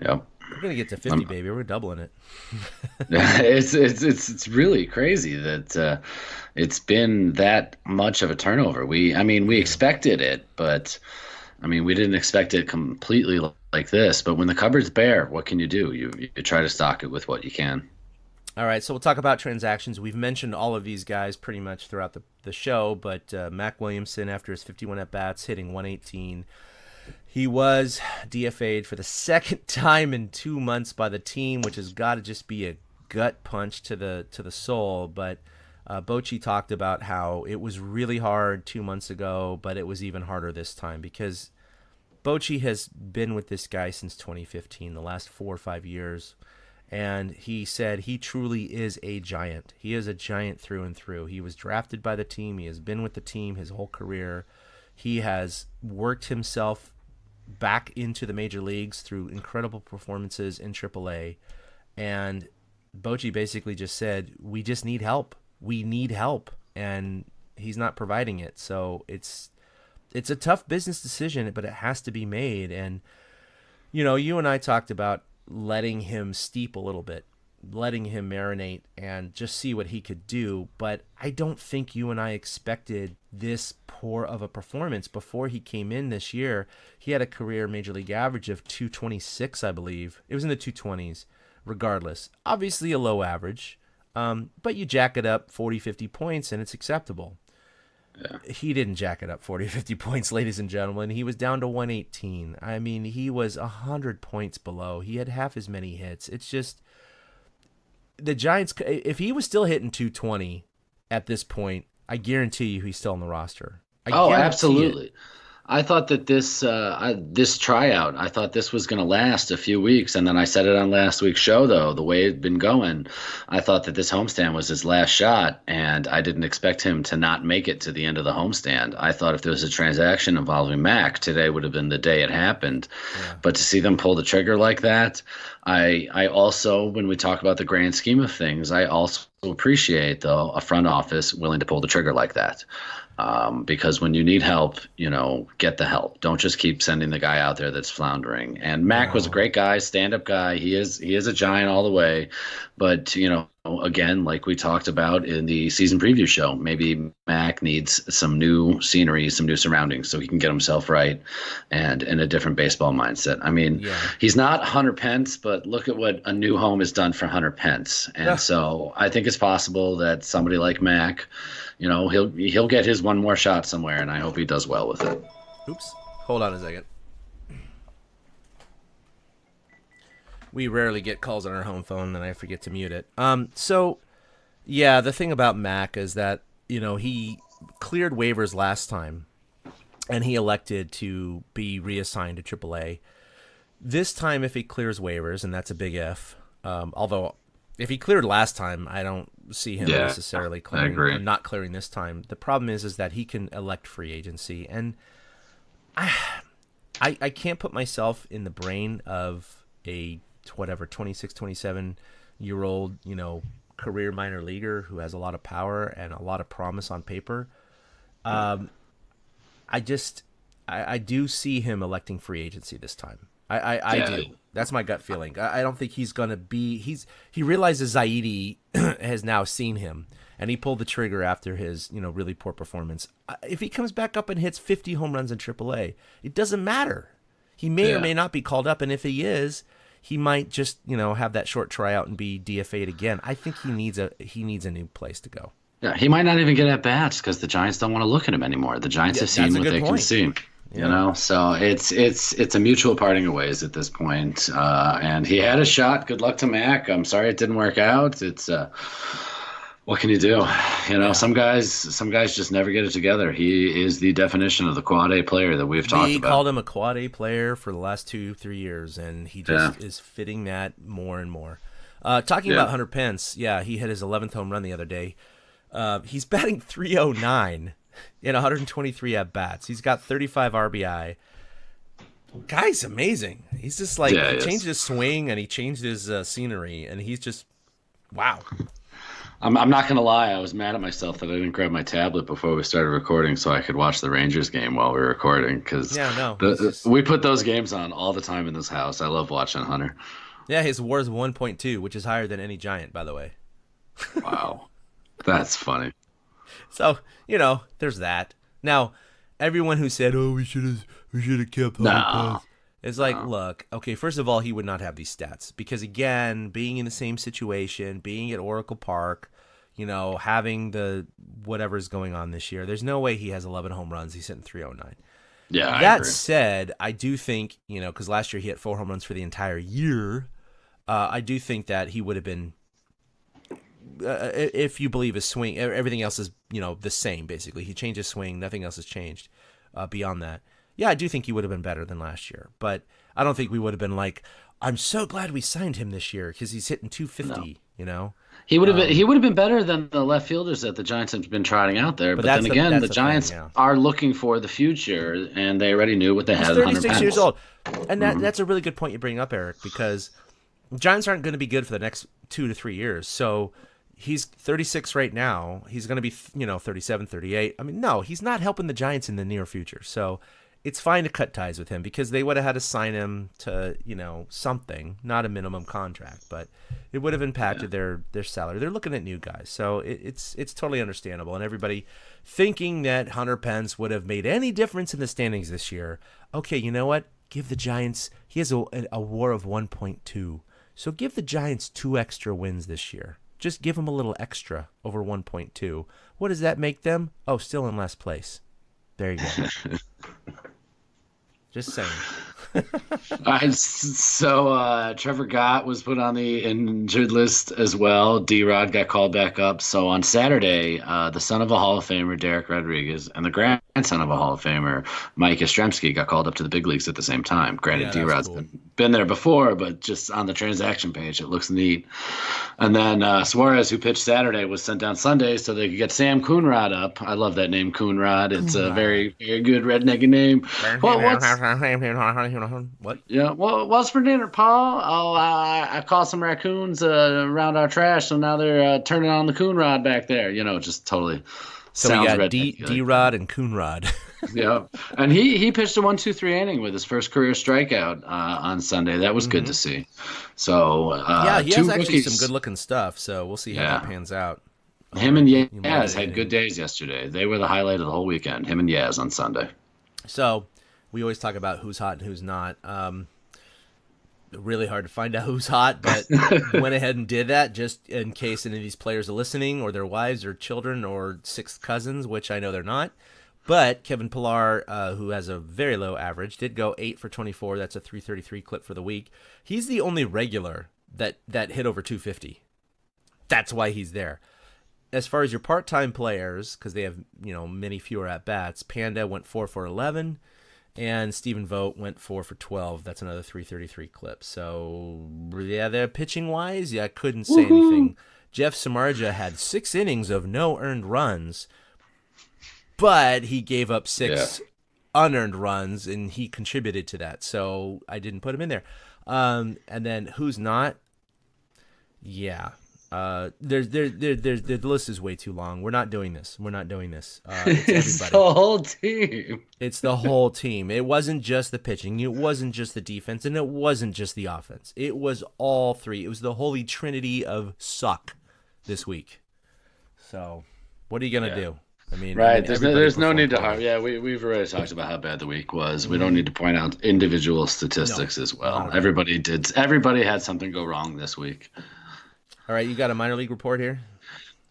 Yep. We're going to get to 50, baby. We're doubling it. It's really crazy that it's been that much of a turnover. We expected it, but we didn't expect it completely like this. But when the cupboard's bare, what can you do? You try to stock it with what you can. All right, so we'll talk about transactions. We've mentioned all of these guys pretty much throughout the show, but Mac Williamson, after his 51 at-bats, hitting 118, he was DFA'd for the second time in 2 months by the team, which has got to just be a gut punch to the soul. But Bochy talked about how it was really hard 2 months ago, but it was even harder this time because Bochy has been with this guy since 2015, the last 4 or 5 years. And he said he truly is a giant. He is a giant through and through. He was drafted by the team. He has been with the team his whole career. He has worked himself back into the major leagues through incredible performances in AAA. And Bochy basically just said, we just need help. We need help. And he's not providing it. So it's a tough business decision, but it has to be made. And You and I talked about letting him steep a little bit, letting him marinate and just see what he could do. But I don't think you and I expected this poor of a performance before he came in this year. He had a career major league average of 226, I believe. It was in the 220s, regardless. Obviously a low average, but you jack it up 40, 50 points and it's acceptable. Yeah. He didn't jack it up 40, 50 points, ladies and gentlemen. He was down to 118. I mean, he was 100 points below. He had half as many hits. It's just the Giants, if he was still hitting 220 at this point, I guarantee you he's still on the roster. Absolutely. I thought that this tryout, I thought this was going to last a few weeks. And then I said it on last week's show, though, the way it'd been going, I thought that this homestand was his last shot. And I didn't expect him to not make it to the end of the homestand. I thought if there was a transaction involving Mac, today would have been the day it happened. Yeah. But to see them pull the trigger like that, I also, when we talk about the grand scheme of things, I also appreciate, though, a front office willing to pull the trigger like that. Because when you need help, get the help. Don't just keep sending the guy out there that's floundering. And Mac was a great guy, stand-up guy. He is a Giant all the way. But, again, like we talked about in the season preview show, maybe Mac needs some new scenery, some new surroundings so he can get himself right and in a different baseball mindset. I mean, He's not Hunter Pence, but look at what a new home has done for Hunter Pence. And so I think it's possible that somebody like Mac, he'll get his one more shot somewhere, and I hope he does well with it. Oops. Hold on a second. We rarely get calls on our home phone, and I forget to mute it. The thing about Mac is that, he cleared waivers last time, and he elected to be reassigned to AAA. This time, if he clears waivers, and that's a big if, although if he cleared last time, I don't see him necessarily clearing or not clearing this time. The problem is that he can elect free agency, and I can't put myself in the brain of a 26, 27-year-old, career minor leaguer who has a lot of power and a lot of promise on paper. I do see him electing free agency this time. I do. That's my gut feeling. I don't think he's going to be... He realizes Zaidi has now seen him, and he pulled the trigger after his really poor performance. If he comes back up and hits 50 home runs in AAA, it doesn't matter. He may or may not be called up, and if he is, he might just have that short tryout and be DFA'd again. I think he needs a new place to go. Yeah, he might not even get at bats because the Giants don't want to look at him anymore. The Giants have seen what they can see. So it's a mutual parting of ways at this point. And he had a shot. Good luck to Mac. I'm sorry it didn't work out. It's what can you do? Some guys just never get it together. He is the definition of the quad A player that we've talked about. We called him a quad A player for the last 2-3 years, and he just is fitting that more and more. Talking about Hunter Pence, he hit his 11th home run the other day. He's batting .309 in 123 at bats. He's got 35 RBI. Guy's amazing. He's just he changed his swing and he changed his scenery, and he's just wow. I'm not going to lie. I was mad at myself that I didn't grab my tablet before we started recording so I could watch the Rangers game while we were recording. Because we put those games on all the time in this house. I love watching Hunter. Yeah, his WAR is 1.2, which is higher than any Giant, by the way. Wow. That's funny. So, there's that. Now, everyone who said, we should have kept Hunter Pence. It's look, okay, first of all, he would not have these stats because, again, being in the same situation, being at Oracle Park, having the whatever's going on this year, there's no way he has 11 home runs. He's hitting .309. Yeah, that said, I do think, because last year he hit 4 home runs for the entire year, I do think that he would have been, if you believe his swing, everything else is, the same, basically. He changed his swing. Nothing else has changed beyond that. Yeah, I do think he would have been better than last year, but I don't think we would have been I'm so glad we signed him this year because he's hitting 250, He would have been better than the left fielders that the Giants have been trotting out there. But then again, the Giants are looking for the future, and they already knew what they had. He's 36 years old, and that's a really good point you bring up, Eric, because the Giants aren't going to be good for the next 2 to 3 years. So he's 36 right now. He's going to be 37, 38. I mean, no, he's not helping the Giants in the near future. So it's fine to cut ties with him because they would have had to sign him to, something, not a minimum contract, but it would have impacted their salary. They're looking at new guys. So it's totally understandable. And everybody thinking that Hunter Pence would have made any difference in the standings this year. Okay, you know what? Give the Giants, he has a WAR of 1.2. So give the Giants 2 extra wins this year. Just give them a little extra over 1.2. What does that make them? Oh, still in last place. There you go. Just saying. So Trevor Gott was put on the injured list as well. D-Rod got called back up. So on Saturday, the son of a Hall of Famer, Derek Rodriguez, and the grandson of a Hall of Famer, Mike Yastrzemski, got called up to the big leagues at the same time. Granted, D-Rod's cool. been there before, but just on the transaction page, it looks neat. And then Suarez, who pitched Saturday, was sent down Sunday so they could get Sam Coonrod up. I love that name, Coonrod. It's a very, very good redneck name. What? Yeah, well, what's for dinner, Paul? Oh, I caught some raccoons around our trash, so now they're turning on the Coonrod back there. Just totally So we sounds got rednecky. D-Rod and Coonrod. Yeah, and he pitched a 1-2-3 inning with his first career strikeout on Sunday. That was good to see. So Yeah, he has two actually rookies. some good-looking stuff, so we'll see how that pans out. Him and might Yaz have had good days yesterday. They were the highlight of the whole weekend. Him and Yaz on Sunday. So we always talk about who's hot and who's not. Really hard to find out who's hot, but went ahead and did that just in case any of these players are listening, or their wives or children or sixth cousins, which I know they're not. But Kevin Pillar, who has a very low average, did go 8 for 24. That's a 333 clip for the week. He's the only regular that hit over 250. That's why he's there. As far as your part-time players, because they have many fewer at-bats, Panda went 4 for 11, and Stephen Vogt went 4 for 12. That's another 333 clip. So, yeah, they're pitching-wise, I couldn't say anything. Jeff Samardzija had 6 innings of no earned runs, but he gave up 6 unearned runs, and he contributed to that. So I didn't put him in there. And then who's not? Yeah. The list is way too long. We're not doing this. It's everybody. It's the whole team. It's the whole team. It wasn't just the pitching. It wasn't just the defense, and it wasn't just the offense. It was all three. It was the holy trinity of suck this week. So, what are you gonna do? I mean, Right. There's no need to performed harm. Yeah, we've already talked about how bad the week was. We don't need to point out individual statistics as well. Everybody had something go wrong this week. All right, you got a minor league report here?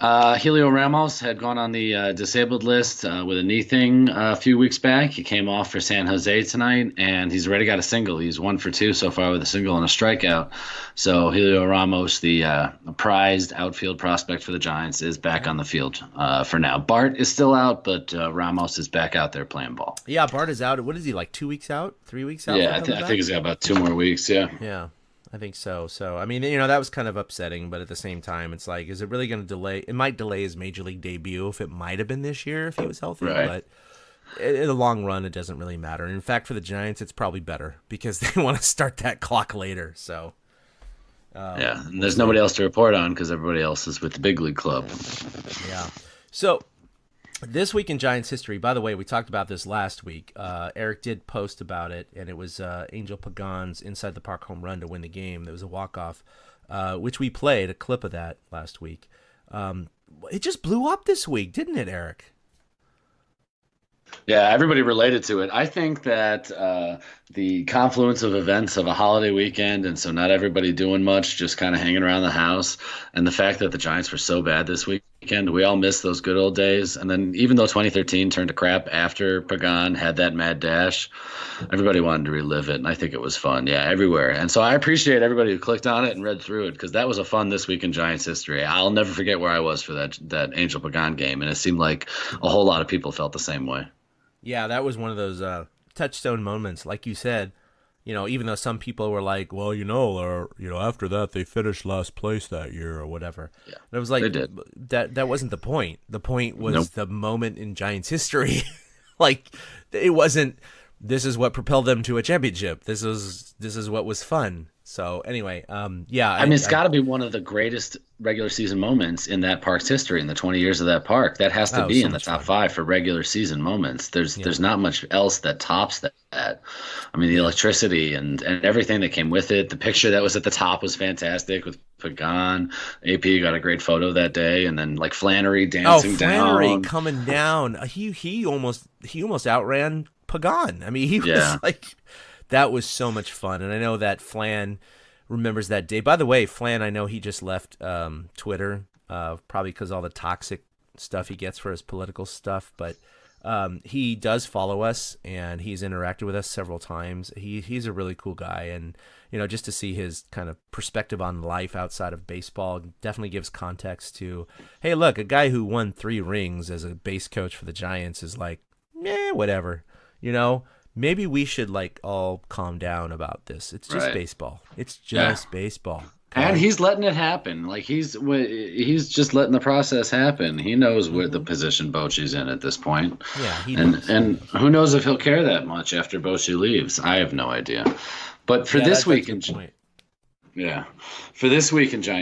Helio Ramos had gone on the disabled list with a knee thing a few weeks back. He came off for San Jose tonight, and he's already got a single. He's 1 for 2 so far with a single and a strikeout. So Helio Ramos, the prized outfield prospect for the Giants, is back on the field for now. Bart is still out, but Ramos is back out there playing ball. Yeah, Bart is out. What is he, like 2 weeks out? 3 weeks out? Yeah, I think he's got about 2 more weeks, yeah. Yeah, I think so. So, I mean, that was kind of upsetting, but at the same time, it's like, is it really going to delay? It might delay his major league debut if it might have been this year if he was healthy, Right. but in the long run, it doesn't really matter. And in fact, for the Giants, it's probably better because they want to start that clock later. So, Yeah, and there's nobody else to report on because everybody else is with the big league club. yeah. So, this week in Giants history, by the way, we talked about this last week. Eric did post about it, and it was Angel Pagan's inside the park home run to win the game. There was a walk-off, which we played a clip of that last week. It just blew up this week, didn't it, Eric? Yeah, everybody related to it. I think that the confluence of events of a holiday weekend, and so not everybody doing much, just kind of hanging around the house, and the fact that the Giants were so bad this weekend, we all missed those good old days. And then even though 2013 turned to crap after Pagan had that mad dash, everybody wanted to relive it, and I think it was fun. Yeah, everywhere. And so I appreciate everybody who clicked on it and read through it because that was a fun this week in Giants history. I'll never forget where I was for that Angel Pagan game, and it seemed like a whole lot of people felt the same way. Yeah, that was one of those touchstone moments, like you said. Even though some people were like, "Well, after that they finished last place that year or whatever." Yeah, and it was like they did. that wasn't the point. The point was the moment in Giants history. Like, it wasn't this is what propelled them to a championship. This is what was fun. So anyway, yeah. I mean, it's got to be one of the greatest regular season moments in that park's history in the 20 years of that park. That has to be in the top 5 for regular season moments. There's not much else that tops that. I mean, the electricity and everything that came with it. The picture that was at the top was fantastic with Pagan. AP got a great photo that day, and then like Flannery dancing Flannery down. coming down. He almost outran Pagan. I mean, he was like. That was so much fun, and I know that Flan remembers that day. By the way, Flan, I know he just left Twitter, probably because all the toxic stuff he gets for his political stuff, but he does follow us, and he's interacted with us several times. He's a really cool guy, and just to see his kind of perspective on life outside of baseball definitely gives context to, hey, look, a guy who won 3 rings as a base coach for the Giants is like, whatever, Maybe we should all calm down about this. It's just baseball. It's just baseball. And he's letting it happen. Like he's just letting the process happen. He knows where the position Bochy's in at this point. Yeah, he knows. And who knows if he'll care that much after Bochy leaves? I have no idea. But for this week in Giants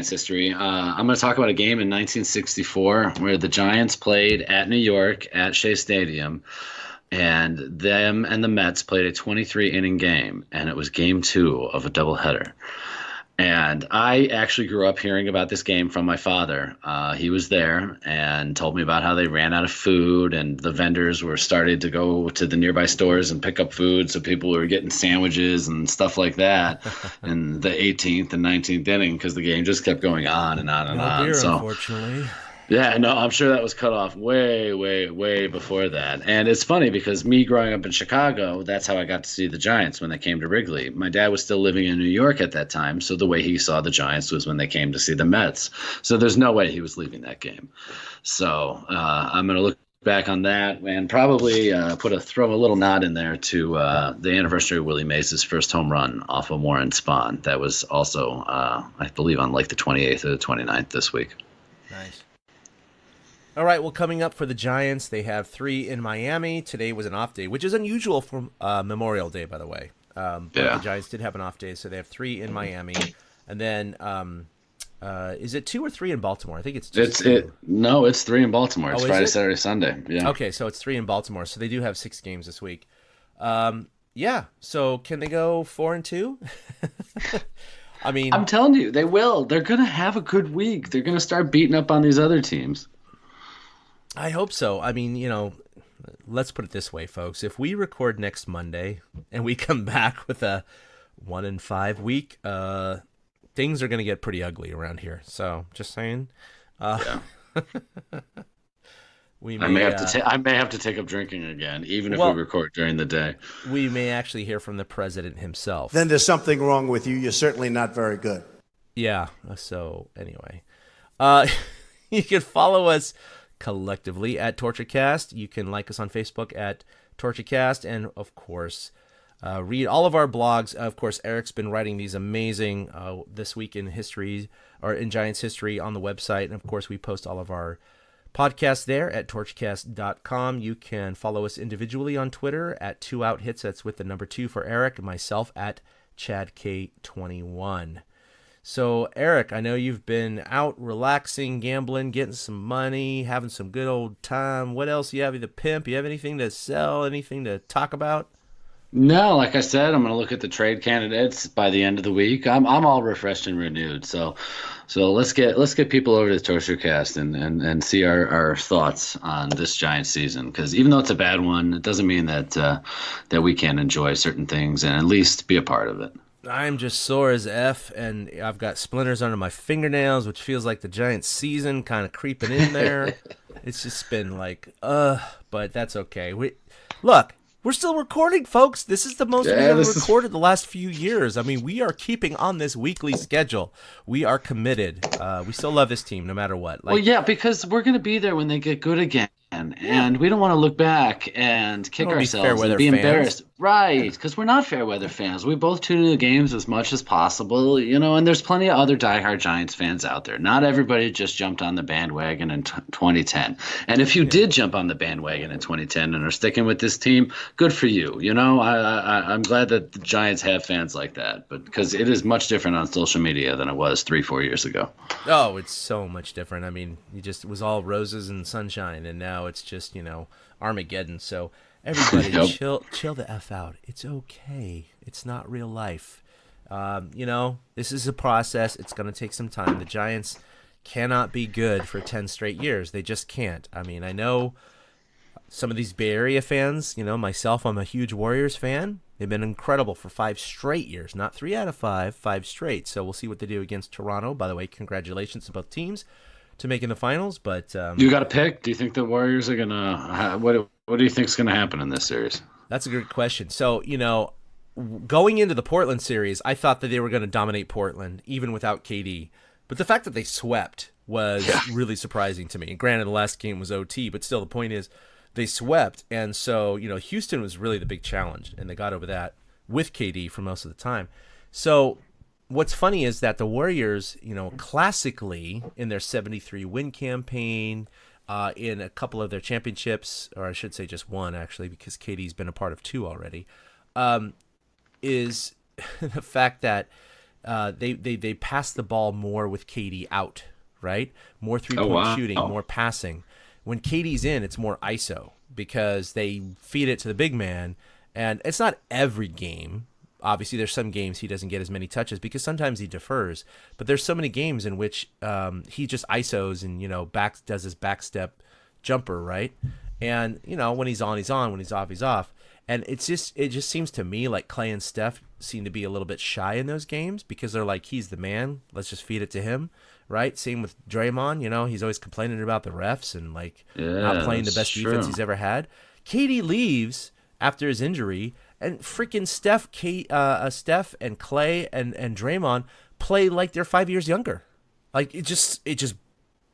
history, I'm going to talk about a game in 1964 where the Giants played at New York at Shea Stadium. And them and the Mets played a 23-inning game, and it was game 2 of a doubleheader. And I actually grew up hearing about this game from my father. He was there and told me about how they ran out of food, and the vendors were starting to go to the nearby stores and pick up food, so people were getting sandwiches and stuff like that in the 18th and 19th inning because the game just kept going on and on and on. Beer, so, unfortunately. Yeah, no, I'm sure that was cut off way, way, way before that. And it's funny because me growing up in Chicago, that's how I got to see the Giants when they came to Wrigley. My dad was still living in New York at that time, so the way he saw the Giants was when they came to see the Mets. So there's no way he was leaving that game. So I'm going to look back on that and probably throw a little nod in there to the anniversary of Willie Mays' first home run off of Warren Spahn. That was also, I believe, on like the 28th or the 29th this week. Nice. All right, well, coming up for the Giants, they have 3 in Miami. Today was an off day, which is unusual for Memorial Day, by the way. But the Giants did have an off day, so they have 3 in Miami. And then, is it 2 or 3 in Baltimore? I think it's just 2. No, it's 3 in Baltimore. It's Friday, it? Saturday, Sunday. Yeah. Okay, so it's 3 in Baltimore. So they do have 6 games this week. Yeah, so can they go 4-2? I mean, I'm telling you, they will. They're going to have a good week. They're going to start beating up on these other teams. I hope so. I mean, let's put it this way, folks. If we record next Monday and we come back with a 1-5 week, things are going to get pretty ugly around here. So, just saying. Yeah. I may have to take up drinking again, even if we record during the day. We may actually hear from the president himself. Then there's something wrong with you. You're certainly not very good. Yeah. So, anyway. You can follow us collectively at TortureCast. You can like us on Facebook at TortureCast, and of course read all of our blogs. Of course, Eric's been writing these amazing This Week in History or in Giants History on the website, and of course we post all of our podcasts there at torchcast.com. You can follow us individually on Twitter at 2outhits, that's with the number 2 for Eric, and myself at ChadK21. So, Eric, I know you've been out relaxing, gambling, getting some money, having some good old time. What else you have? You the pimp? You have anything to sell? Anything to talk about? No, like I said, I'm going to look at the trade candidates by the end of the week. I'm all refreshed and renewed. So let's get people over to the TortureCast and see our thoughts on this Giants season. Because even though it's a bad one, it doesn't mean that we can't enjoy certain things and at least be a part of it. I'm just sore as F, and I've got splinters under my fingernails, which feels like the Giants season kind of creeping in there. It's just been like, but that's okay. We're still recording, folks. This is the most we've ever recorded the last few years. I mean, we are keeping on this weekly schedule. We are committed. We still love this team no matter what. Because we're going to be there when they get good again. And we don't want to look back and kick ourselves and be embarrassed. Right, because we're not fair weather fans. We both tune into the games as much as possible, and there's plenty of other diehard Giants fans out there. Not everybody just jumped on the bandwagon in 2010. And if you did jump on the bandwagon in 2010 and are sticking with this team, good for you. I'm glad that the Giants have fans like that, but because it is much different on social media than it was 3-4 years ago. Oh, it's so much different. I mean, it was all roses and sunshine, and now it's just, Armageddon. So everybody Yep. chill the F out. It's okay. It's not real life. This is a process. It's going to take some time. The Giants cannot be good for 10 straight years. They just can't. I mean, I know some of these Bay Area fans, myself, I'm a huge Warriors fan. They've been incredible for 5 straight years, not 3 out of 5, 5 straight. So we'll see what they do against Toronto. By the way, congratulations to both teams to making the finals. But You got to pick. Do you think the Warriors are gonna? What do you think is gonna happen in this series? that's a good question. So, going into the Portland series, I thought that they were going to dominate Portland, even without KD. But the fact that they swept was really surprising to me. And granted, the last game was OT, but still, the point is they swept. And so, Houston was really the big challenge, and they got over that with KD for most of the time. So what's funny is that the Warriors, classically in their 73 win campaign, in a couple of their championships, or I should say just one actually, because KD's been a part of 2 already, is the fact that they pass the ball more with KD out, right? More 3-point shooting, more passing. When KD's in, it's more ISO because they feed it to the big man, and it's not every game. Obviously, there's some games he doesn't get as many touches because sometimes he defers. But there's so many games in which he just ISOs and does his backstep jumper, right? And when he's on, he's on. When he's off, he's off. And it just seems to me like Clay and Steph seem to be a little bit shy in those games because they're like, he's the man. Let's just feed it to him, right? Same with Draymond. He's always complaining about the refs and not playing the best defense he's ever had. KD leaves after his injury. And freaking Steph and Clay and Draymond play like they're 5 years younger. Like it just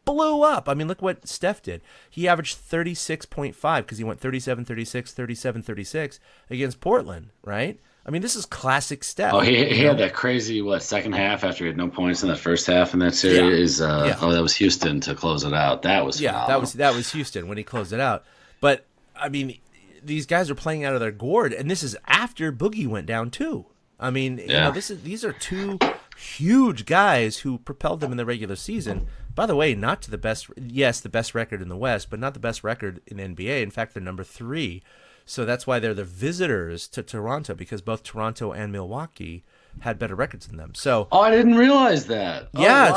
blew up. I mean, look what Steph did. He averaged 36.5 because he went 37-36, 37-36 against Portland, right? I mean, this is classic Steph. Oh, he had that crazy second half after he had no points in the first half in that series. That was Houston to close it out. That was phenomenal. that was Houston when he closed it out. But I mean, these guys are playing out of their gourd, and this is after Boogie went down too. I mean, these are 2 huge guys who propelled them in the regular season. By the way, not to the best. Yes, the best record in the West, but not the best record in NBA. In fact, they're number 3. So that's why they're the visitors to Toronto, because both Toronto and Milwaukee had better records than them. So I didn't realize that.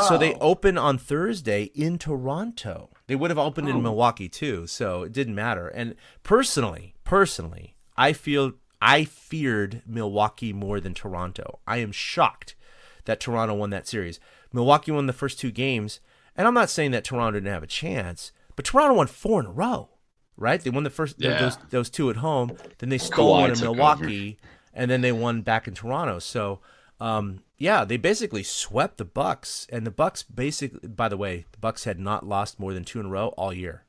So they open on Thursday in Toronto. They would have opened in Milwaukee too, so it didn't matter. And personally, I feared Milwaukee more than Toronto. I am shocked that Toronto won that series. Milwaukee won the first 2 games, and I'm not saying that Toronto didn't have a chance, but Toronto won 4 in a row, right? They won the first those 2 at home, then they stole one in Milwaukee, and then they won back in Toronto. So, they basically swept the Bucks, and the Bucks basically, by the way, the Bucks had not lost more than 2 in a row all year.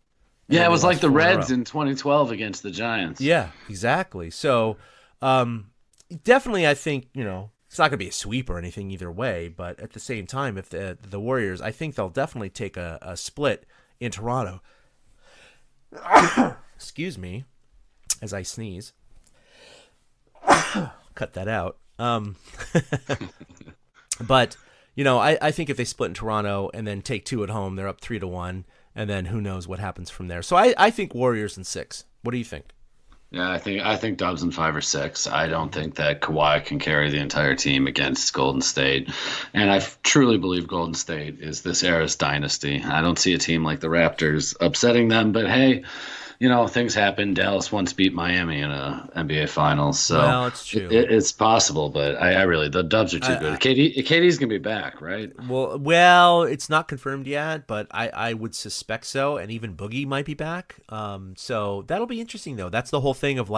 Yeah, it was like the Reds in 2012 against the Giants. Yeah, exactly. So, definitely, I think it's not going to be a sweep or anything either way. But at the same time, if the Warriors, I think they'll definitely take a split in Toronto. Excuse me, as I sneeze. Cut that out. But I think if they split in Toronto and then take 2 at home, they're up 3-1, and then who knows what happens from there. So I think Warriors in 6. What do you think? Yeah, I think Dubs in 5 or 6. I don't think that Kawhi can carry the entire team against Golden State, and I truly believe Golden State is this era's dynasty. I don't see a team like the Raptors upsetting them, but hey, things happen. Dallas once beat Miami in a NBA Finals, so it's true. It's possible, but I really, the Dubs are too good. KD's gonna be back, right? Well, it's not confirmed yet, but I would suspect so, and even Boogie might be back. So that'll be interesting, though. That's the whole thing of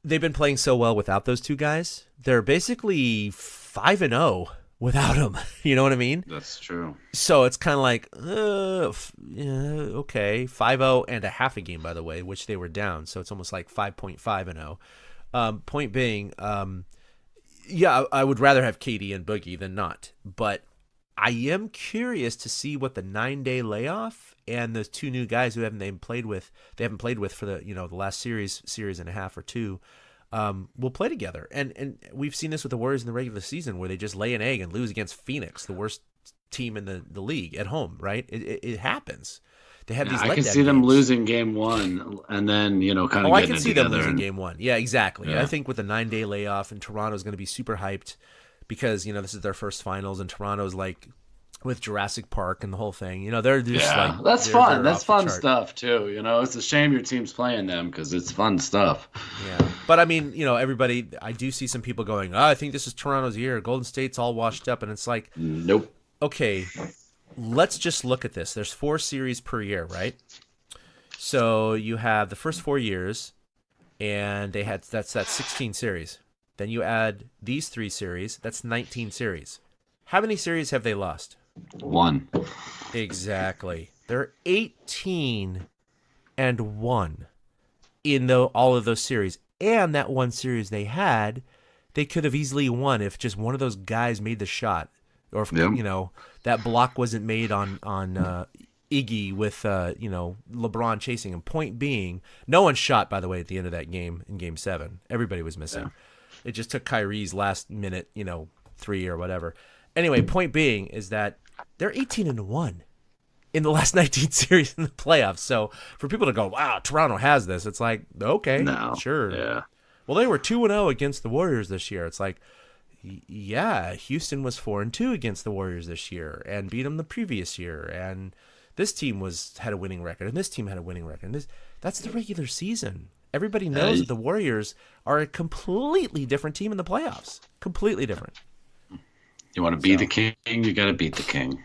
they've been playing so well without those 2 guys. They're basically 5-0 without them. You know what I mean? That's true. So it's kind of like, okay, 5-0 and a half a game, by the way, which they were down. So it's almost like 5.5-0. Point being, yeah, I would rather have KD and Boogie than not, but I am curious to see what the 9-day layoff and the two new guys who haven't played with for the the last series and a half or two will play together. And we've seen this with the Warriors in the regular season where they just lay an egg and lose against Phoenix, the worst team in the league at home, right? It happens. They have these. I can see them losing game one and then kind of. I getting can see together them losing game one. Yeah, exactly. Yeah. I think with the 9-day layoff and Toronto's going to be super hyped because this is their first finals and Toronto's like with Jurassic Park and the whole thing. They're just like that's they're fun. That's off the fun chart. stuff too. It's a shame your team's playing them because it's fun stuff. Yeah, but I mean, everybody. I do see some people going, "Oh, I think this is Toronto's year. Golden State's all washed up," and it's like, Nope. okay, let's just look at this. There's 4 series per year, right? So you have the first 4 years, and that's 16 series. Then you add these 3 series, that's 19 series. How many series have they lost? 1. Exactly. They're 18-1 in all of those series. And that one series they had, they could have easily won if just one of those guys made the shot. Or if, that block wasn't made on Iggy with, LeBron chasing him. Point being, no one shot, by the way, at the end of that game in Game 7. Everybody was missing. Yeah. It just took Kyrie's last minute, 3 or whatever. Anyway, point being is that they're 18-1 in the last 19 series in the playoffs. So for people to go, wow, Toronto has this, it's like, okay, sure. Yeah. Well, they were 2-0 against the Warriors this year. It's like, yeah, Houston was 4-2 against the Warriors this year and beat them the previous year. And this team had a winning record, and this team had a winning record. And that's the regular season. Everybody knows that the Warriors are a completely different team in the playoffs. Completely different. You want to be the king, you got to beat the king.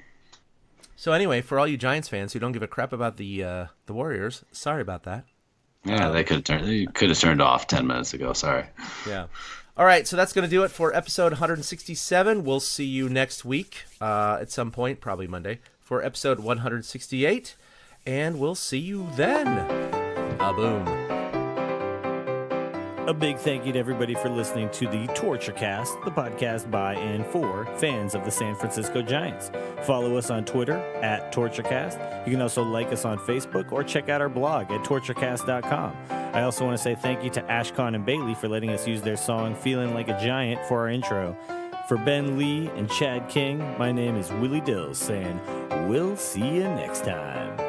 So anyway, for all you Giants fans who don't give a crap about the Warriors, sorry about that. Yeah, they could have turned off 10 minutes ago. Sorry. Yeah. All right, so that's going to do it for episode 167. We'll see you next week at some point, probably Monday, for episode 168, and we'll see you then. Boom. A big thank you to everybody for listening to the Torture Cast, the podcast by and for fans of the San Francisco Giants. Follow us on Twitter at TortureCast. You can also like us on Facebook or check out our blog at torturecast.com. I also want to say thank you to Ashcon and Bailey for letting us use their song Feeling Like a Giant for our intro. For Ben Lee and Chad King, my name is Willie Dills saying, we'll see you next time.